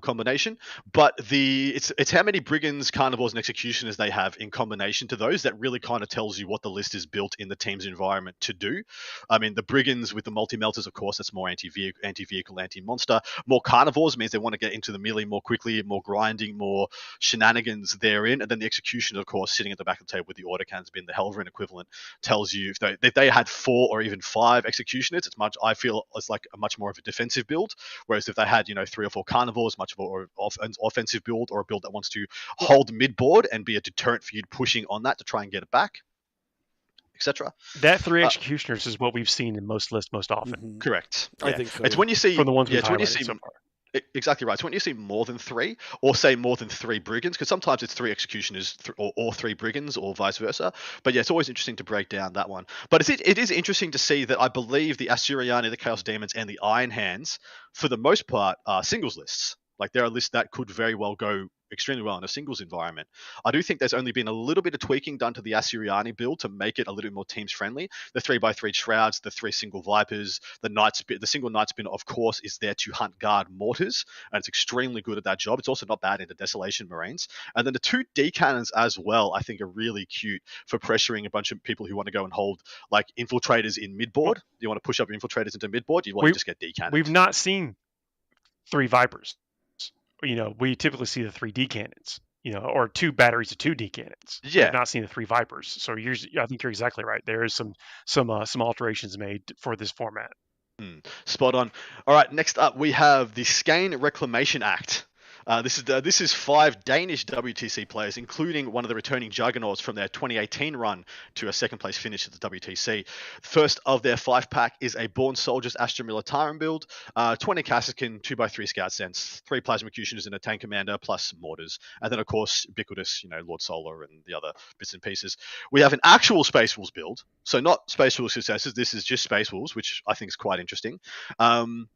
combination. But it's how many Brigands, Carnivores, and Executioners they have in combination to those that really kind of tells you what the list is built in the team's environment to do. I mean, the Brigands with the multi-melters, of course, that's more anti-vehicle, anti-monster. More Carnivores means they want to get into the melee more quickly, more grinding, more shenanigans therein. And then the Executioner, of course, sitting at the back of the table with the autocannons being the Helverin equivalent, tells you if they had 4 or even 5 Executioners, I feel it's like a much more of a defensive build. Whereas if they had 3 or 4 Carnivores, much more an offensive build, or a build that wants to hold mid board and be a deterrent for you pushing on that to try and get it back, etc.
That 3 Executioners is what we've seen in most lists most often.
Correct.
I think so.
It's when you see
from the ones we've highlighted so far.
Exactly right. So when you see more than 3, or say more than 3 Brigands, because sometimes it's 3 Executioners or 3 Brigands, or vice versa. But yeah, it's always interesting to break down that one. But it is interesting to see that I believe the Asuryani, the Chaos Demons, and the Iron Hands, for the most part, are singles lists. Like they're a list that could very well go extremely well in a singles environment. I do think there's only been a little bit of tweaking done to the Asuryani build to make it a little bit more teams friendly. The 3x3 Shrouds, the 3 single Vipers, the single Night Spin, of course, is there to hunt guard mortars, and it's extremely good at that job. It's also not bad in the Desolation Marines. And then the 2 D cannons as well, I think, are really cute for pressuring a bunch of people who want to go and hold like infiltrators in midboard. You want to push up infiltrators into midboard, you just get D cannons.
We've not seen 3 Vipers. We typically see the 3 D cannons, or 2 batteries of 2 D cannons.
Yeah.
We've not seen the 3 Vipers. So I think you're exactly right. There is some alterations made for this format.
Spot on. All right, next up we have the Skane Reclamation Act. This is 5 Danish WTC players, including one of the returning Juggernauts from their 2018 run to a second place finish at the WTC. First of their 5-pack is a Born Soldiers Astra Militarum build, 20 Kassakin, 2x3 Scout Sense, 3 Plasma Executioners and a Tank Commander, plus Mortars. And then, of course, ubiquitous, Lord Solar and the other bits and pieces. We have an actual Space Wolves build, so not Space Wolves Successors, this is just Space Wolves, which I think is quite interesting. In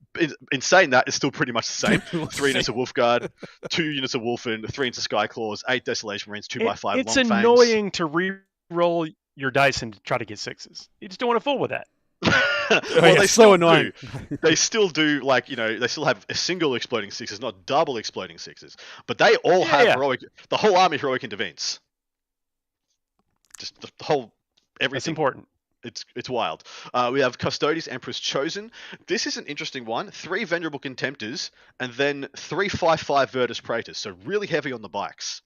saying that, it's still pretty much the same. 3 units of Wolf Guard, 2 units of Wolfen, 3 units of Sky Claws, 8 Desolation Marines, 2x5
It's
Long Fangs.
annoying to re-roll your dice and try to get 6s. You just don't want to fool with that.
They
so annoying.
They still do, they still have a single exploding 6s, not double exploding 6s. But they all have heroic. The whole army heroic intervenes. Just the whole everything.
That's important.
It's wild. We have Custodes, Emperor's Chosen. This is an interesting one. 3 Venerable Contemptors, and then 3 5/5 Virtus Praetors. So really heavy on the bikes,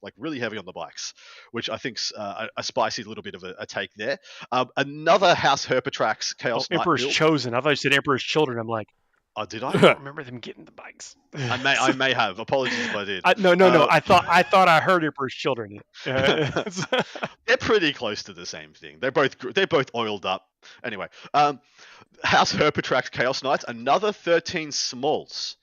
which I think's a spicy little bit of a take there. Another House Herpetrax Chaos Knight
Emperor's
build.
Chosen. I thought you said Emperor's Children. I'm like,
oh, did I?
I don't remember them getting the bikes.
I may have. Apologies if I did.
No. I thought I heard Emperor's Children.
They're pretty close to the same thing. They're both oiled up. Anyway, House Herpetrax Chaos Knights, another 13 Smalls.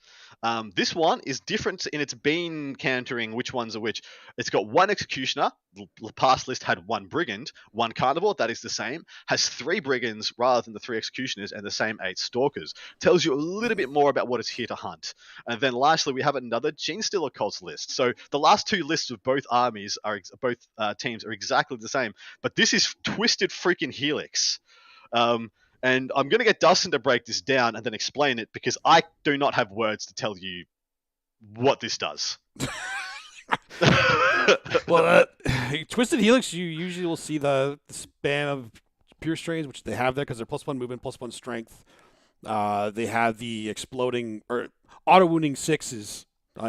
This one is different in its bean countering which ones are which. It's got 1 Executioner. The past list had 1 Brigand, 1 Carnivore, that is the same. Has 3 Brigands rather than the 3 Executioners, and the same 8 Stalkers. Tells you a little bit more about what it's here to hunt. And then lastly, we have another Genestealer Cults list. So the last 2 lists of both armies teams are exactly the same, but this is Twisted freaking Helix. And I'm going to get Dustin to break this down and then explain it, because I do not have words to tell you what this does.
Well, Twisted Helix, you usually will see the spam of pure strains, which they have there because they're +1 movement, +1 strength. They have the exploding or auto wounding 6s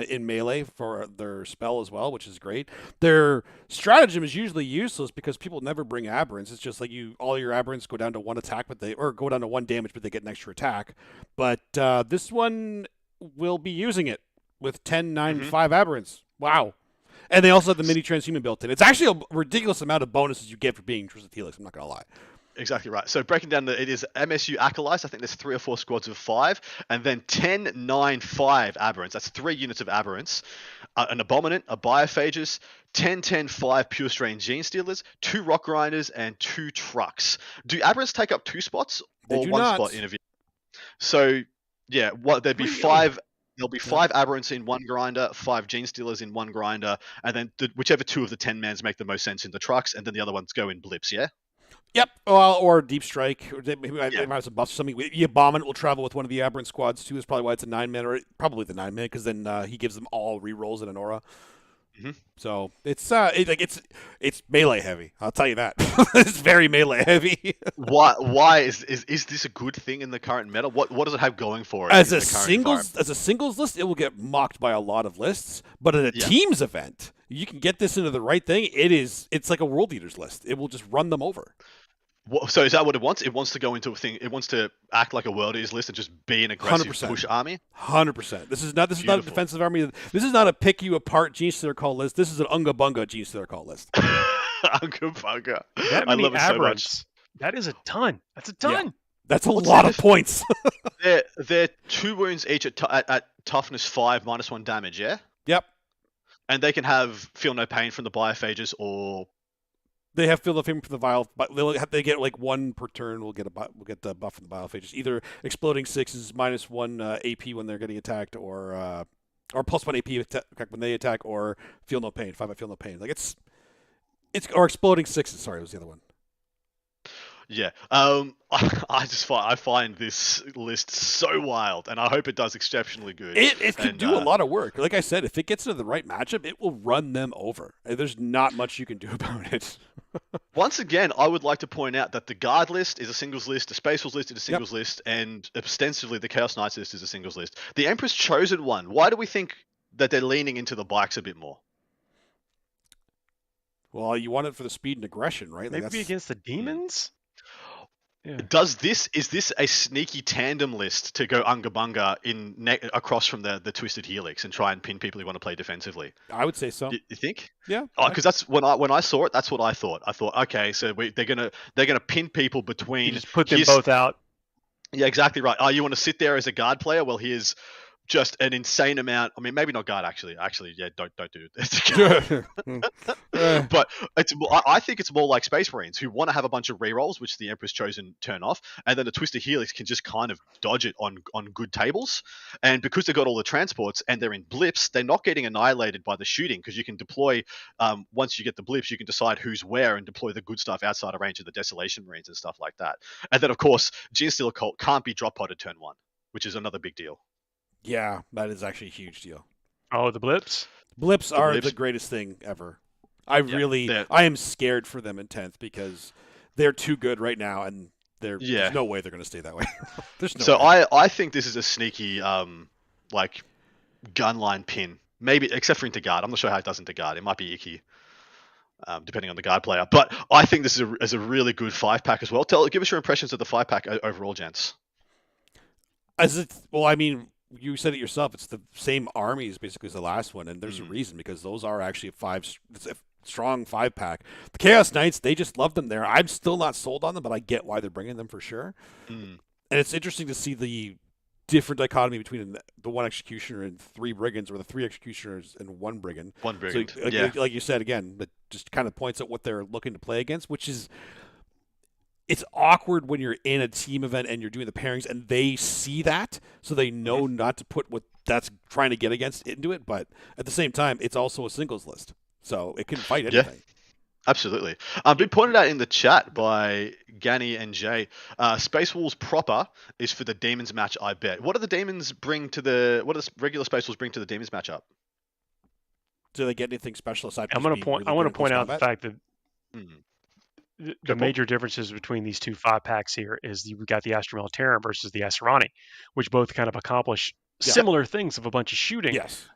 in melee for their spell as well, which is great. Their stratagem is usually useless because people never bring aberrants. It's just like all your aberrants go down to 1 attack, or go down to 1 damage, but they get an extra attack. But this one will be using it with 10, 9, 5 aberrants. Wow. And they also have the mini transhuman built in. It's actually a ridiculous amount of bonuses you get for being Twisted Helix, I'm not going to lie.
Exactly right. So breaking down, it is MSU Acolytes. I think there's 3 or 4 squads of 5, and then 10, 9, 5 aberrants. That's 3 units of aberrants. An Abominant, a Biophagus, 10, 10, 5 Pure Strain Gene Stealers, 2 Rock Grinders, and 2 Trucks. Do aberrants take up 2 spots or 1 spot in a vehicle? So yeah, there'd be 5. There'll be 5 aberrants in 1 grinder, 5 Gene Stealers in 1 grinder, and then whichever 2 of the 10 mans make the most sense in the trucks, and then the other ones go in blips. Yeah.
Yep, well, or Deep Strike. Or maybe might have some buffs or something. The Abominant will travel with one of the aberrant squads too. Is probably why it's a 9-man, or probably the 9-man, because then he gives them all rerolls in an aura. So it's melee heavy. I'll tell you that. It's very melee heavy.
Why is this a good thing in the current meta? What does it have going for it?
As a singles list, it will get mocked by a lot of lists. But in a teams event, you can get this into the right thing. It's like a World Eaters list. It will just run them over.
So is that what it wants? It wants to go into a thing. It wants to act like a World Eaters list and just be an aggressive
100%.
Push army.
100%. This is not a defensive army. This is not a pick you apart Gene Stealer call list. This is an Unga Bunga Gene Stealer call list.
Unga Bunga.
I love it so much. That is a ton. That's a ton. Yeah.
That's a lot of points.
they're 2 wounds each at toughness 5 -1 damage. Yeah.
Yep.
And they can have Feel No Pain from the Biophages, or
they have Feel No Pain from the Vial, but they get like 1 per turn. We'll get the buff from the Biophages. Either Exploding Sixes -1 AP when they're getting attacked, or +1 AP when they attack, or Feel No Pain, 5 Feel No Pain. Like it's or Exploding Sixes. Sorry, was the other one.
Yeah. I find this list so wild, and I hope it does exceptionally good.
It can do a lot of work. Like I said, if it gets into the right matchup, it will run them over. There's not much you can do about it.
Once again, I would like to point out that the Guard list is a singles list, the Space Wolves list is a singles list, and ostensibly the Chaos Knights list is a singles list. The Emperor's Chosen one, why do we think that they're leaning into the bikes a bit more?
Well, you want it for the speed and aggression, right?
Maybe against the demons?
Yeah. Is this a sneaky tandem list to go Unga Bunga across from the Twisted Helix and try and pin people who want to play defensively?
I would say so.
You think?
Yeah.
Because that's when I saw it. That's what I thought. I thought, okay, so they're gonna pin people between.
You just put them both out.
Yeah, exactly right. Oh, you want to sit there as a guard player? Well, here's just an insane amount. I mean, maybe not guard actually. Yeah, don't do it. But I think it's more like Space Marines who want to have a bunch of rerolls, which the Emperor's Chosen turn off, and then the Twisted Helix can just kind of dodge it on good tables. And because they've got all the transports and they're in blips, they're not getting annihilated by the shooting, because you can deploy once you get the blips, you can decide who's where and deploy the good stuff outside of range of the Desolation Marines and stuff like that. And then of course, Gene Stealer Cult can't be drop potted turn 1, which is another big deal.
Yeah, that is actually a huge deal.
Oh, the blips?
Blips are the greatest thing ever. I am scared for them in 10th because they're too good right now, and there's no way they're going to stay that way.
I think this is a sneaky like gunline pin, maybe except for into guard. I'm not sure how it does into guard. It might be icky, depending on the guard player. But I think this is a really good 5-pack as well. Give us your impressions of the 5-pack overall, gents.
You said it yourself. It's the same armies basically as the last one, and there's a reason, because those are actually it's a strong 5-pack. The Chaos Knights, they just love them there. I'm still not sold on them, but I get why they're bringing them for sure. And it's interesting to see the different dichotomy between the 1 Executioner and 3 Brigands, or the 3 Executioners and 1 Brigand.
1 Brigand.
So, like you said again, that just kind of points out what they're looking to play against, which is. It's awkward when you're in a team event and you're doing the pairings and they see that, so they know not to put what that's trying to get against into it. But at the same time, it's also a singles list, so it can fight anything.
Yeah, absolutely. Been pointed out in the chat by Ganny and Jay. Space Wolves proper is for the Demons match, I bet. What do the Demons bring to the? What do the regular Space Wolves bring to the Demons matchup?
Do they get anything special aside?
I want to point out the fact that. The major differences between these two 5-packs here is we've got the Astra Militarum versus the Acerani, which both kind of accomplish similar things of a bunch of shooting.
Yes.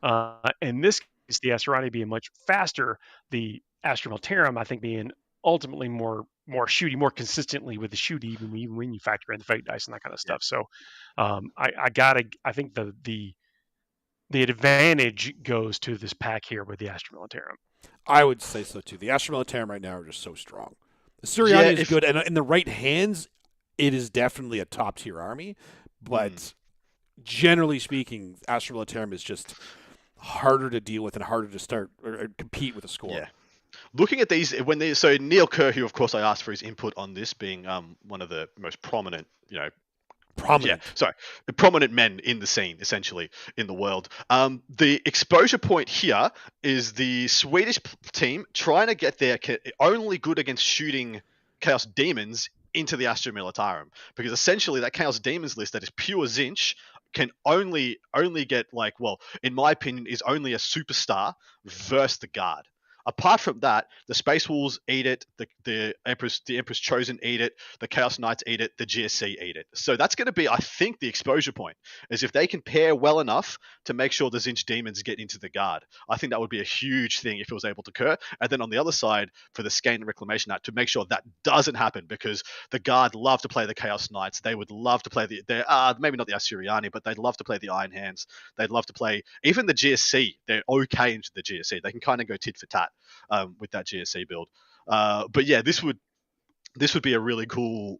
In this case, the Astrorani being much faster, the Astra Militarum, I think, being ultimately more shooty, more consistently with the shoot, even when you factor in the fate dice and that kind of stuff. So I think the advantage goes to this pack here with the Astra Militarum.
I would say so too. The Astra Militarum right now are just so strong. The Suriani is good, and in the right hands, it is definitely a top tier army. But generally speaking, Astra Militarum is just harder to deal with and harder to start or compete with a score.
Yeah. Looking at these, so Neil Kerr, who of course I asked for his input on this, being one of the most prominent, prominent men in the scene, essentially, in the world. The exposure point here is the Swedish team trying to get their only good against shooting Chaos Demons into the Astra Militarum, because essentially that Chaos Demons list that is pure Zinch can only get, in my opinion, is only a superstar versus the Guard. Apart from that, the Space Wolves eat it, the Empress Chosen eat it, the Chaos Knights eat it, the GSC eat it. So that's going to be, I think, the exposure point, is if they can pair well enough to make sure the Zinch Demons get into the Guard. I think that would be a huge thing if it was able to occur. And then on the other side, for the Skane and Reclamation Act, to make sure that doesn't happen, because the Guard love to play the Chaos Knights. They would love to play maybe not the Assyriani, but they'd love to play the Iron Hands. They'd love to play even the GSC. They're okay into the GSC. They can kind of go tit for tat with that GSC build. But yeah, this would be a really cool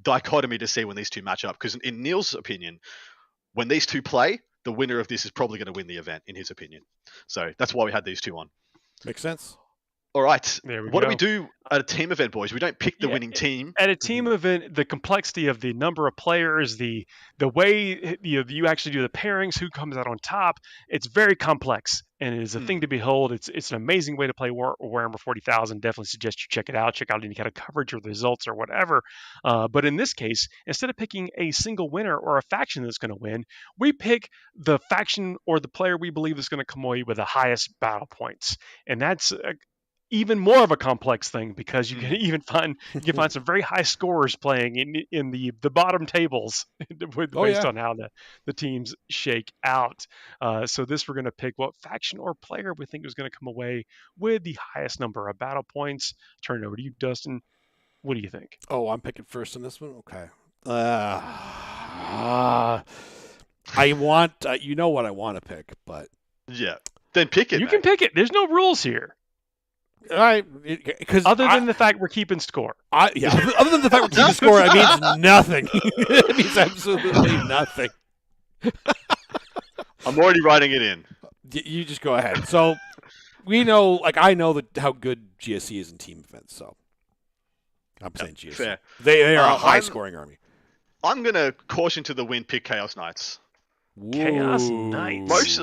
dichotomy to see when these two match up, because in Neil's opinion, when these two play, the winner of this is probably going to win the event, in his opinion. So that's why we had these two on.
Makes sense.
All right. What do we
do
do at a team event, boys? We don't pick the winning team.
At a team event, the complexity of the number of players, the way you actually do the pairings, who comes out on top, it's very complex, and it is a thing to behold. It's an amazing way to play Warhammer 40,000. Definitely suggest you check it out. Check out any kind of coverage or the results or whatever. But in this case, instead of picking a single winner or a faction that's going to win, we pick the faction or the player we believe is going to come away with the highest battle points, and that's even more of a complex thing, because you can even find some very high scorers playing in the bottom tables based on how the teams shake out. So we're going to pick what faction or player we think is going to come away with the highest number of battle points. Turn it over to you, Dustin. What do you think?
Oh, I'm picking first in this one? Okay. I want, you know what I want to pick, but...
Yeah. Then pick it,
You can pick it. There's no rules here.
All right,
other than the fact we're keeping score.
Other than the fact we're keeping score, it means nothing. It means absolutely nothing.
I'm already writing it in.
You just go ahead. So we know, I know how good GSC is in team events. So I'm saying GSC.
Fair.
They are a high-scoring army.
I'm gonna caution to the wind, pick Chaos Knights.
Chaos Knights.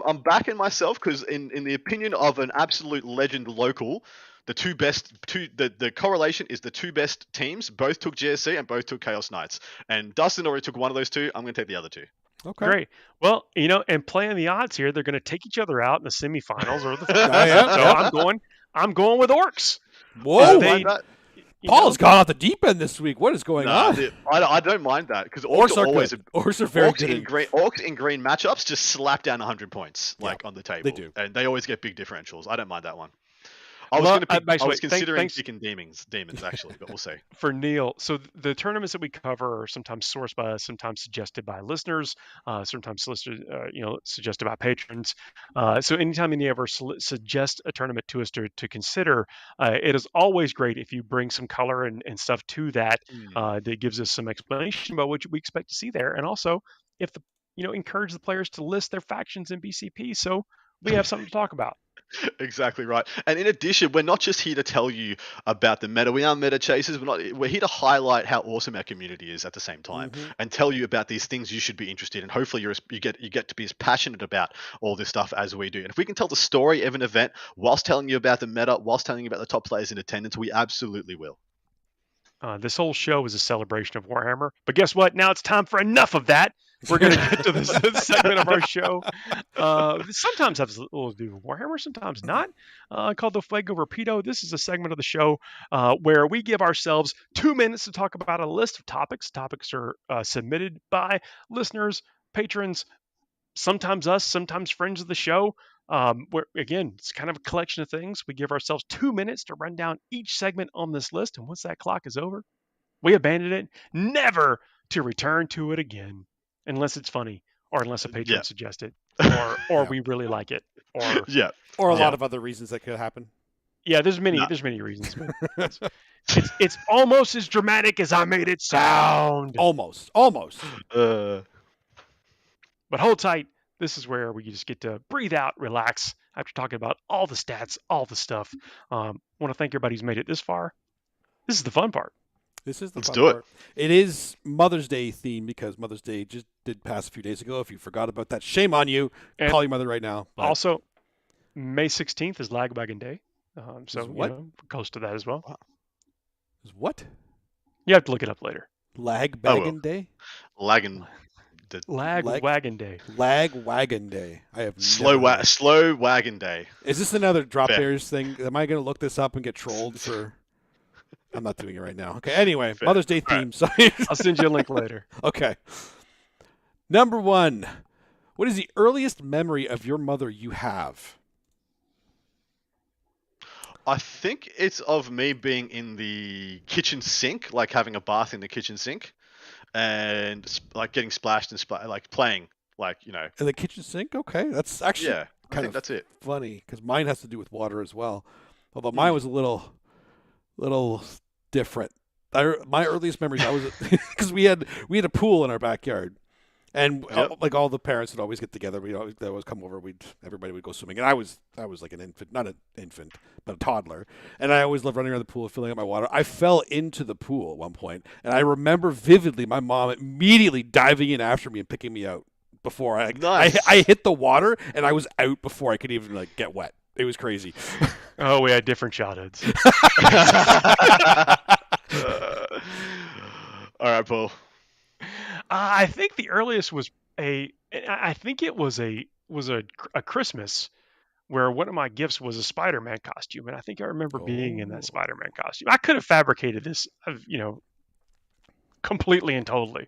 I'm backing myself, because in the opinion of an absolute legend local, the correlation is the two best teams both took GSC and both took Chaos Knights. And Dustin already took one of those two. I'm going to take the other two.
Okay.
Great. Well, and playing the odds here, they're going to take each other out in the semifinals or the finals. So I'm going with Orcs.
Whoa! Paul's gone off the deep end this week. What is going on?
I don't mind that, because Orcs are always
Orcs are very good.
Orcs in green matchups just slap down 100 points on the table.
They do,
and they always get big differentials. I don't mind that one. I was considering picking demons actually, but we'll see.
For Neil, so the tournaments that we cover are sometimes sourced by us, sometimes suggested by listeners, sometimes suggested by patrons. So anytime any of us suggest a tournament to us to consider, it is always great if you bring some color and stuff to that that gives us some explanation about what we expect to see there, and also if encourage the players to list their factions in BCP, so we have something to talk about.
Exactly right. And in addition, we're not just here to tell you about the meta. We are Meta Chasers. We're here to highlight how awesome our community is at the same time, and tell you about these things you should be interested in. Hopefully you get to be as passionate about all this stuff as we do. And if we can tell the story of an event whilst telling you about the meta, whilst telling you about the top players in attendance, we absolutely will.
This whole show is a celebration of Warhammer. But guess what? Now it's time for enough of that. We're going to get to this segment of our show. Sometimes has a little to do with Warhammer, sometimes not. Called the Fuego Rapido. This is a segment of the show where we give ourselves 2 minutes to talk about a list of topics. Topics are submitted by listeners, patrons, sometimes us, sometimes friends of the show. Where again, it's kind of a collection of things. We give ourselves 2 minutes to run down each segment on this list, and once that clock is over, we abandon it, never to return to it again, unless it's funny, or unless a patron suggests it, or we really like it, or
or a lot of other reasons that could happen.
Yeah, there's many reasons. It's almost as dramatic as I made it sound.
Almost.
But hold tight. This is where we just get to breathe out, relax after talking about all the stats, all the stuff. Want to thank everybody who's made it this far. This is the fun part.
This is the
Let's
fun
do it.
part. It is Mother's Day themed because Mother's Day just did pass a few days ago. If you forgot about that, shame on you.
And
call your mother right now. But
also, May 16th is Lagwagon Day. So
what?
we're close to that as well.
Is what?
You have to look it up later.
Lagwagon Day?
Lagwagon
Day.
Lagwagon Day. I have
slow wagon day.
Is this another Drop Bears thing? Am I going to look this up and get trolled for? I'm not doing it right now. Okay. Anyway,
Fair.
Mother's Day theme. Sorry.
I'll send you a link later.
Okay. Number 1. What is the earliest memory of your mother you have?
I think it's of me being in the kitchen sink, like having a bath in the kitchen sink, and like getting splashed and like playing, like
In the kitchen sink? Okay. That's actually
I think that's it.
funny because mine has to do with water as well. Although mine was a little different. My earliest memories, I was because we had a pool in our backyard, and like all the parents would always get together. They always come over. Everybody would go swimming, and I was like an infant, not an infant, but a toddler, and I always loved running around the pool, filling up my water. I fell into the pool at one point, and I remember vividly my mom immediately diving in after me and picking me out before I hit the water, and I was out before I could even get wet. It was crazy.
Oh, we had different childhoods.
All right, Paul.
I think the earliest was a Christmas where one of my gifts was a Spider-Man costume, and I think I remember being in that Spider-Man costume. I could have fabricated this, completely and totally,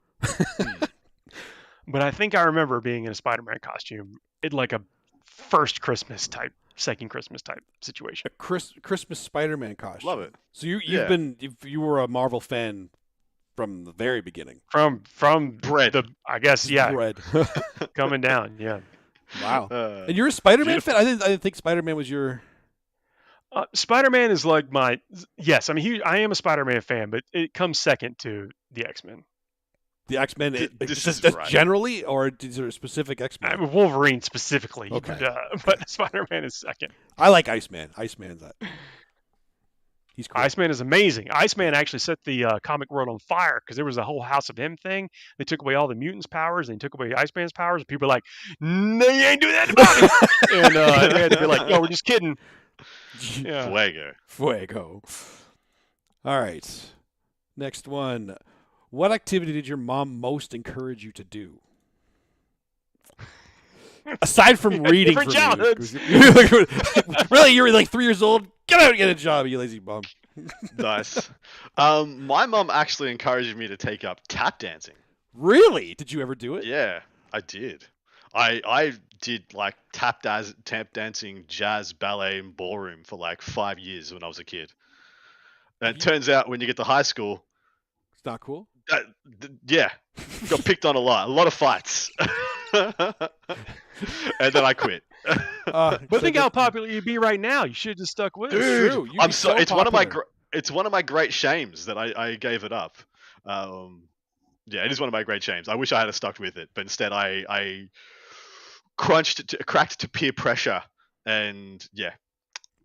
but I think I remember being in a Spider-Man costume in like a first Christmas type, second Christmas type situation.
A Christmas Spider-Man costume.
Love it.
So you were a Marvel fan from the very beginning.
From
Bread.
I guess,
Bread.
coming down, yeah.
Wow. And you're a Spider-Man fan? I didn't think Spider-Man was your...
Spider-Man is like yes, I mean, I am a Spider-Man fan, but it comes second to the X-Men.
The X-Men,
That's right.
generally, or is there a specific X-Men?
I mean, Wolverine specifically,
Okay.
but Spider-Man is second.
I like Iceman. Iceman's that. He's cool.
Iceman is amazing. Iceman actually set the comic world on fire because there was a whole House of M thing. They took away all the mutants' powers and they took away Iceman's powers. And people were like, "No, you ain't doing that to Bobby." And they had to be like, "No, we're just kidding." Yeah.
Fuego.
All right. Next one. What activity did your mom most encourage you to do? Aside from reading for
childhoods.
me. Really? You were like 3 years old? Get out and get a job, you lazy bum.
Nice. My mom actually encouraged me to take up tap dancing.
Really? Did you ever do it?
Yeah, I did. I did like tap dancing, jazz, ballet, and ballroom for like 5 years when I was a kid. And it turns out when you get to high school,
It's not cool?
got picked on a lot of fights. And then I quit.
But think how popular you'd be right now. You should have just stuck with it.
Dude,
true. You'd
I'm
be
so
so
it's one of my
popular.
it's one of my great shames that I gave it up. It is one of my great shames. I wish I had stuck with it, but instead I cracked to peer pressure and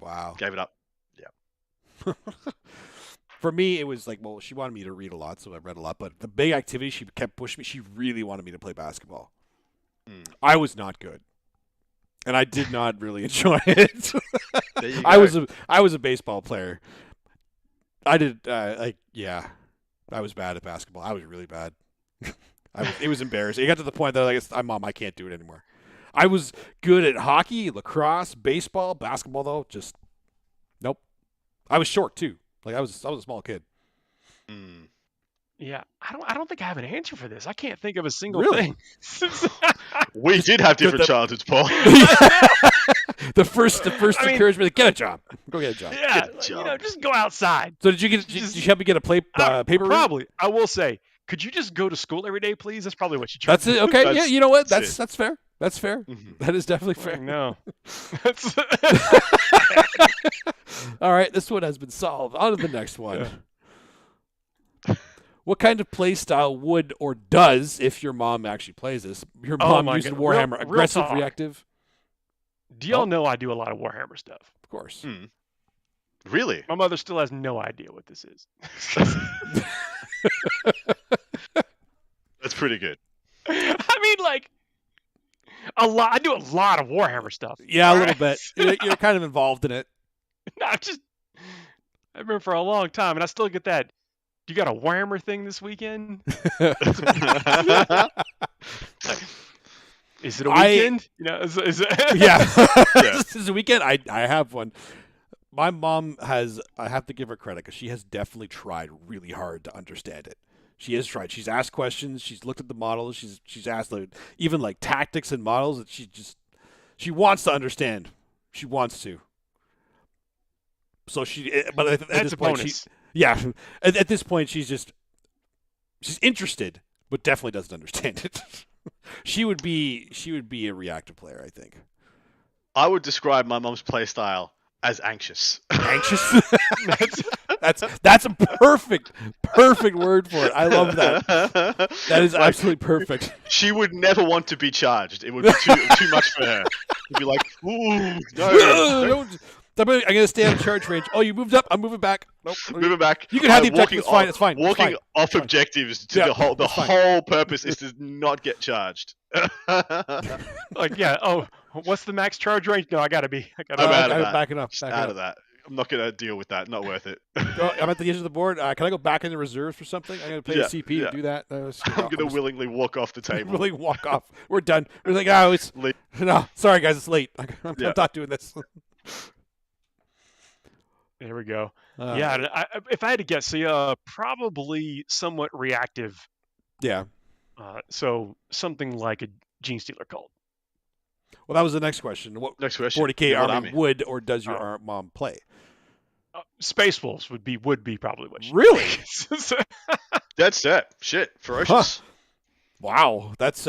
Wow.
gave it up.
For me, it was like, well, she wanted me to read a lot, so I read a lot. But the big activity she kept pushing me, she really wanted me to play basketball. I was not good, and I did not really enjoy it.
There you
I
go.
was a baseball player. I did I was bad at basketball. I was really bad. It was embarrassing. It got to the point that Mom, I can't do it anymore. I was good at hockey, lacrosse, baseball, basketball though. Just nope. I was short too. Like I was a small kid.
Yeah, I don't think I have an answer for this. I can't think of a single
Really?
thing.
We did have different
the-
childhoods, Paul.
the first
I mean-
encouragement: get a job. Go get a job.
Yeah,
Get a
you know,
job.
just go outside.
So did you help me get a paper route?
Probably. I will say, could you just go to school every day, please? That's probably what you try.
That's it. Okay. Yeah.
That's-
You know what?
that's
That's fair. That's fair.
Mhm.
That is definitely fair.
No. That's
All right. This one has been solved. On to the next one. What kind of play style would or does, if your mom actually plays this, your
Oh
mom
my
uses
God.
Warhammer,
Real
aggressive,
talk.
reactive?
Do y'all
Oh.
know I do a lot of Warhammer stuff?
Of course.
Really?
My mother still has no idea what this is.
That's pretty good.
I mean, like, a lot. I do a lot of Warhammer stuff.
Yeah, a little
Alright?
bit. You're kind of involved in it.
No, I've been for a long time, and I still get that. You got a Warhammer thing this weekend? Is it a weekend? You know, is it?
Yeah.
Yeah.
This is a weekend. I have one. My mom has, I have to give her credit because she has definitely tried really hard to understand it. She has tried. She's asked questions. She's looked at the models. She's asked even like tactics and models that she wants to understand. She wants to. So but at
That's
this
a
point,
bonus.
at this point, she's interested, but definitely doesn't understand it. She would be a reactive player, I think.
I would describe my mom's playstyle as anxious.
Anxious. that's a perfect word for it. I love that. That is
Like,
absolutely perfect.
She would never want to be charged. It would be too much for her. She'd be like, ooh, no.
I'm gonna stay out of charge range. Oh, you moved up. I'm moving back. Nope.
Moving back.
You can have the
Walking
objective. It's fine. It's fine.
Walking
It's fine.
off objectives to
Yeah,
the
it's fine.
whole purpose is to not get charged.
Like, yeah. Oh, what's the max charge range? No, I gotta be.
I'm out of
I'm
that.
backing up.
Just
Backing
out
up.
of that. I'm not gonna deal with that. Not worth it.
Oh, I'm at the edge of the board. Can I go back in the reserves for something? I'm gonna play
Yeah,
a CP
yeah.
to do that.
I'm gonna willingly walk off the table.
really walk off. We're done. We're like, oh, it's
Leave.
no. Sorry, guys, it's late. I'm
Yeah.
not doing this.
There we go. Yeah. and if I had to guess, so probably somewhat reactive.
Yeah.
So something like a Gene Stealer cult.
Well, that was the next question. What
Next question.
40K
What
army would or does your
Oh.
mom play?
Space Wolves would be probably what.
Really?
Dead set. Shit. Ferocious.
Wow, that's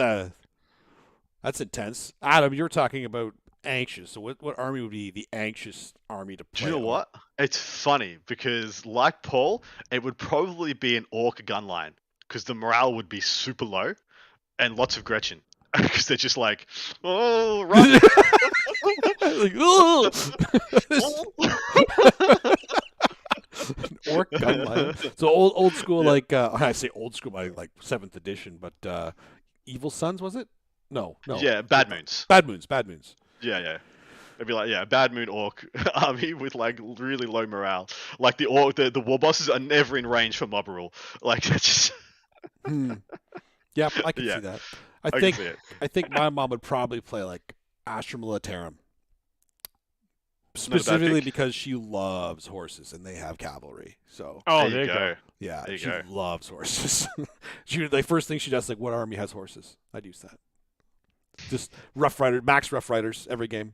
intense. Adam, you're talking about anxious. So what army would be the anxious army to
Do
play?
you know
on?
what? It's funny because, like Paul, it would probably be an orc gun line because the morale would be super low and lots of Gretchen because they're just like, oh, run.
Like, "Ugh." Orc gun line. So old school,
Yeah.
like I say old school by like 7th edition, but Evil Sons was it? No.
Yeah, Bad Moons.
Bad Moons.
Yeah. It'd be like, yeah, Bad Moon orc army with like really low morale. Like the orc, the war bosses are never in range for mob rule. Like it's just
Yep, I can
Yeah.
see that.
I can see it.
I think my mom would probably play like Astra Militarum. Specifically
pick.
because she loves horses and they have cavalry. So
Oh,
there you go.
yeah,
There you
she
go.
loves horses. The first thing she does, like, what army has horses? I'd use that. Just max Rough Riders every game.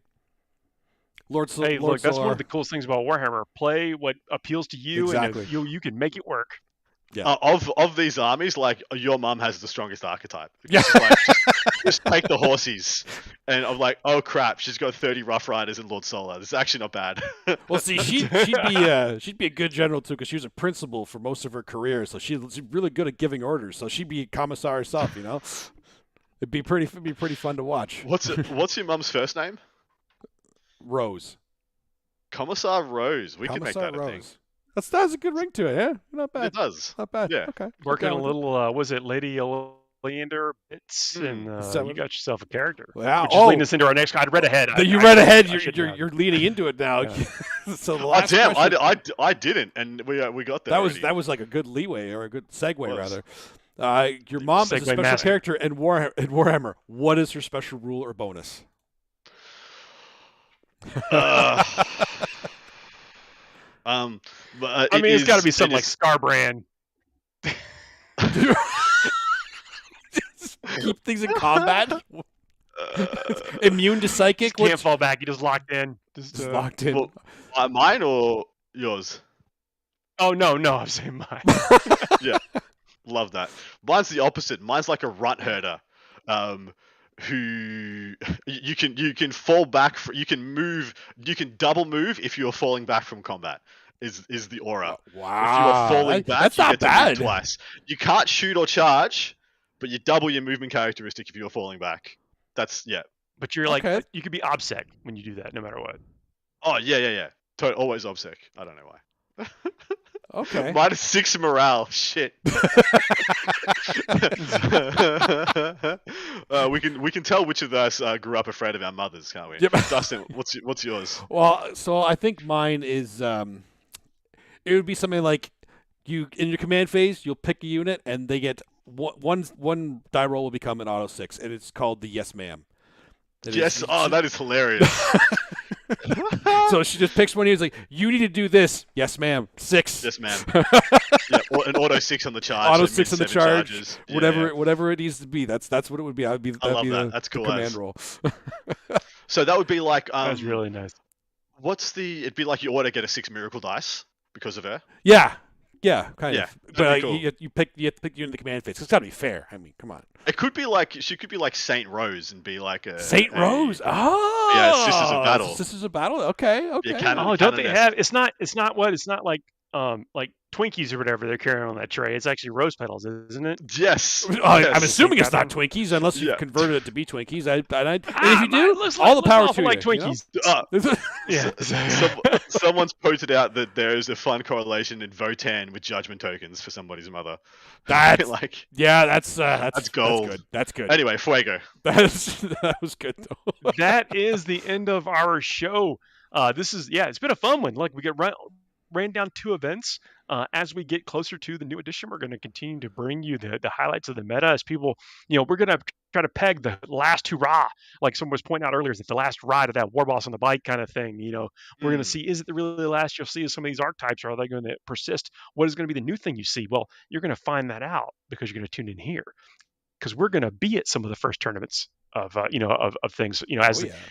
Hey, look, that's one of the coolest things about Warhammer. Play what appeals to you,
Exactly.
and you can make it work.
Yeah.
Of these armies, like your mum has the strongest archetype.
Yeah.
It's like, just take the horses, and I'm like, oh crap, she's got 30 Rough Riders and Lord Solar. This is actually not bad.
Well, see, she'd be a good general too because she was a principal for most of her career, so she's really good at giving orders. So she'd be a commissar herself, you know. It'd be pretty fun to watch.
What's your mum's first name?
Rose.
Commissar Rose. We can make
Commissar
that a thing.
Rose. That has a good ring to it, yeah. Not bad.
It does.
Not bad.
Yeah.
Okay.
Working a
Down with it.
little, was it Lady Oleander bits, and
So-
you got yourself a character.
Wow.
Which is leading us into our next. I'd read ahead.
You read ahead.
I should
You're leaning into it now.
Yeah.
So the
Oh
last
damn!
question,
I didn't, and we got there.
that was like a good leeway or a good segue
Was.
rather. Your mom is a
Segue
special
master.
character in Warhammer. What is her special rule or bonus?
But
I mean, it's got to be
it
something like
is-
Scarbrand.
Keep things in combat. Immune to psychic.
Can't fall back. You just locked in.
Just locked in.
Well, mine or yours?
Oh no, I'm saying mine.
Yeah, love that. Mine's the opposite. Mine's like a runt herder, who you can fall back. You can double move if you are falling back from combat. Is the aura?
Wow.
If you are falling back,
that's
you
not
get to
bad.
move twice. You can't shoot or charge, but you double your movement characteristic if you are falling back. That's
But you're like you could be obsec when you do that, no matter what.
Oh yeah. Always obsec. I don't know why.
Okay.
-6 morale. Shit. We can tell which of us grew up afraid of our mothers, can't we?
Yep.
Dustin, what's yours?
Well, so I think mine is it would be something like you in your command phase, you'll pick a unit and they get one die roll will become an auto 6, and it's called the yes ma'am.
That is hilarious.
So she just picks one. He's like, "You need to do this." Yes, ma'am. 6.
Yes, ma'am. Or an auto 6 on the charge.
Auto 6 on the charge.
Charges.
Whatever it needs to be. That's what it would be.
I love that. That's cool.
Command roll.
So that would be like.
That's really nice.
It'd be like you auto get a 6 miracle dice because of her.
Yeah, kind of. But
cool.
you have to pick you in the command phase. It's got to be fair. I mean, come on.
It could be like she could be like Saint Rose and be like a
Saint Rose. Oh,
yeah, Sisters of Battle.
Sisters of Battle. Okay.
Yeah,
don't they have? It's not like Twinkies or whatever they're carrying on that tray. It's actually rose petals, isn't it?
Yes.
I'm assuming it's not Twinkies unless you've converted it to be Twinkies. And if you do, all the power to you.
Like Twinkies.
Someone's pointed out that there is a fun correlation in Votan with judgment tokens for somebody's mother.
That's
gold.
That's good.
Anyway, Fuego.
That was good though.
That is the end of our show. It's been a fun one. Like we ran down 2 events. As we get closer to the new edition, we're going to continue to bring you the highlights of the meta as people, we're going to try to peg the last hurrah, like someone was pointing out earlier, is it the last ride of that war boss on the bike kind of thing. We're going to see, is it the really last you'll see of some of these archetypes, or are they going to persist? What is going to be the new thing you see? Well, you're going to find that out because you're going to tune in here, because we're going to be at some of the first tournaments of things,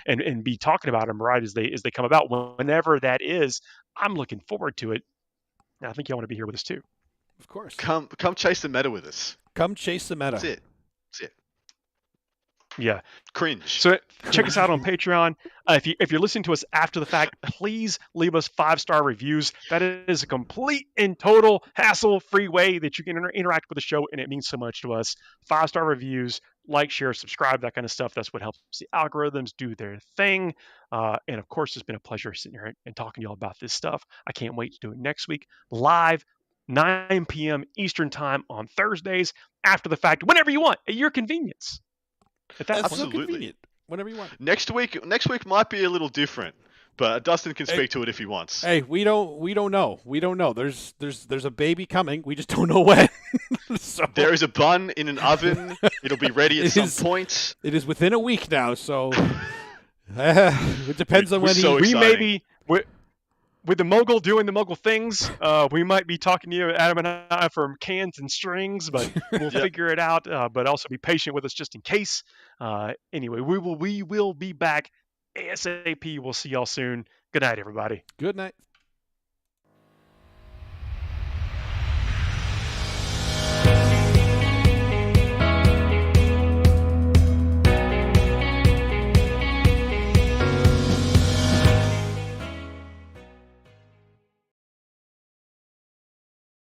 and be talking about them right as they come about, whenever that is. I'm looking forward to it. I think y'all want to be here with us too.
Of course.
Come chase the meta with us.
Come chase the meta.
That's it.
Yeah.
Cringe.
So check us out on Patreon. If you're listening to us after the fact, please leave us 5-star reviews. That is a complete and total hassle-free way that you can interact with the show, and it means so much to us. 5-star reviews, like, share, subscribe, that kind of stuff. That's what helps the algorithms do their thing. And of course, it's been a pleasure sitting here and talking to y'all about this stuff. I can't wait to do it next week, live, 9 p.m. Eastern time on Thursdays, after the fact, whenever you want, at your convenience.
Absolutely.
Whenever you want.
Next week might be a little different, but Dustin can speak to it if he wants.
Hey, we don't know. We don't know. There's a baby coming. We just don't know when. So,
there is a bun in an oven. It'll be ready at some point.
It is within a week now, so it depends on when
we may be with the mogul doing the mogul things. We might be talking to you, Adam and I, from cans and strings, but we'll figure it out. But also be patient with us just in case. Anyway, we will be back ASAP. We'll see y'all soon. Good night, everybody.
Good night.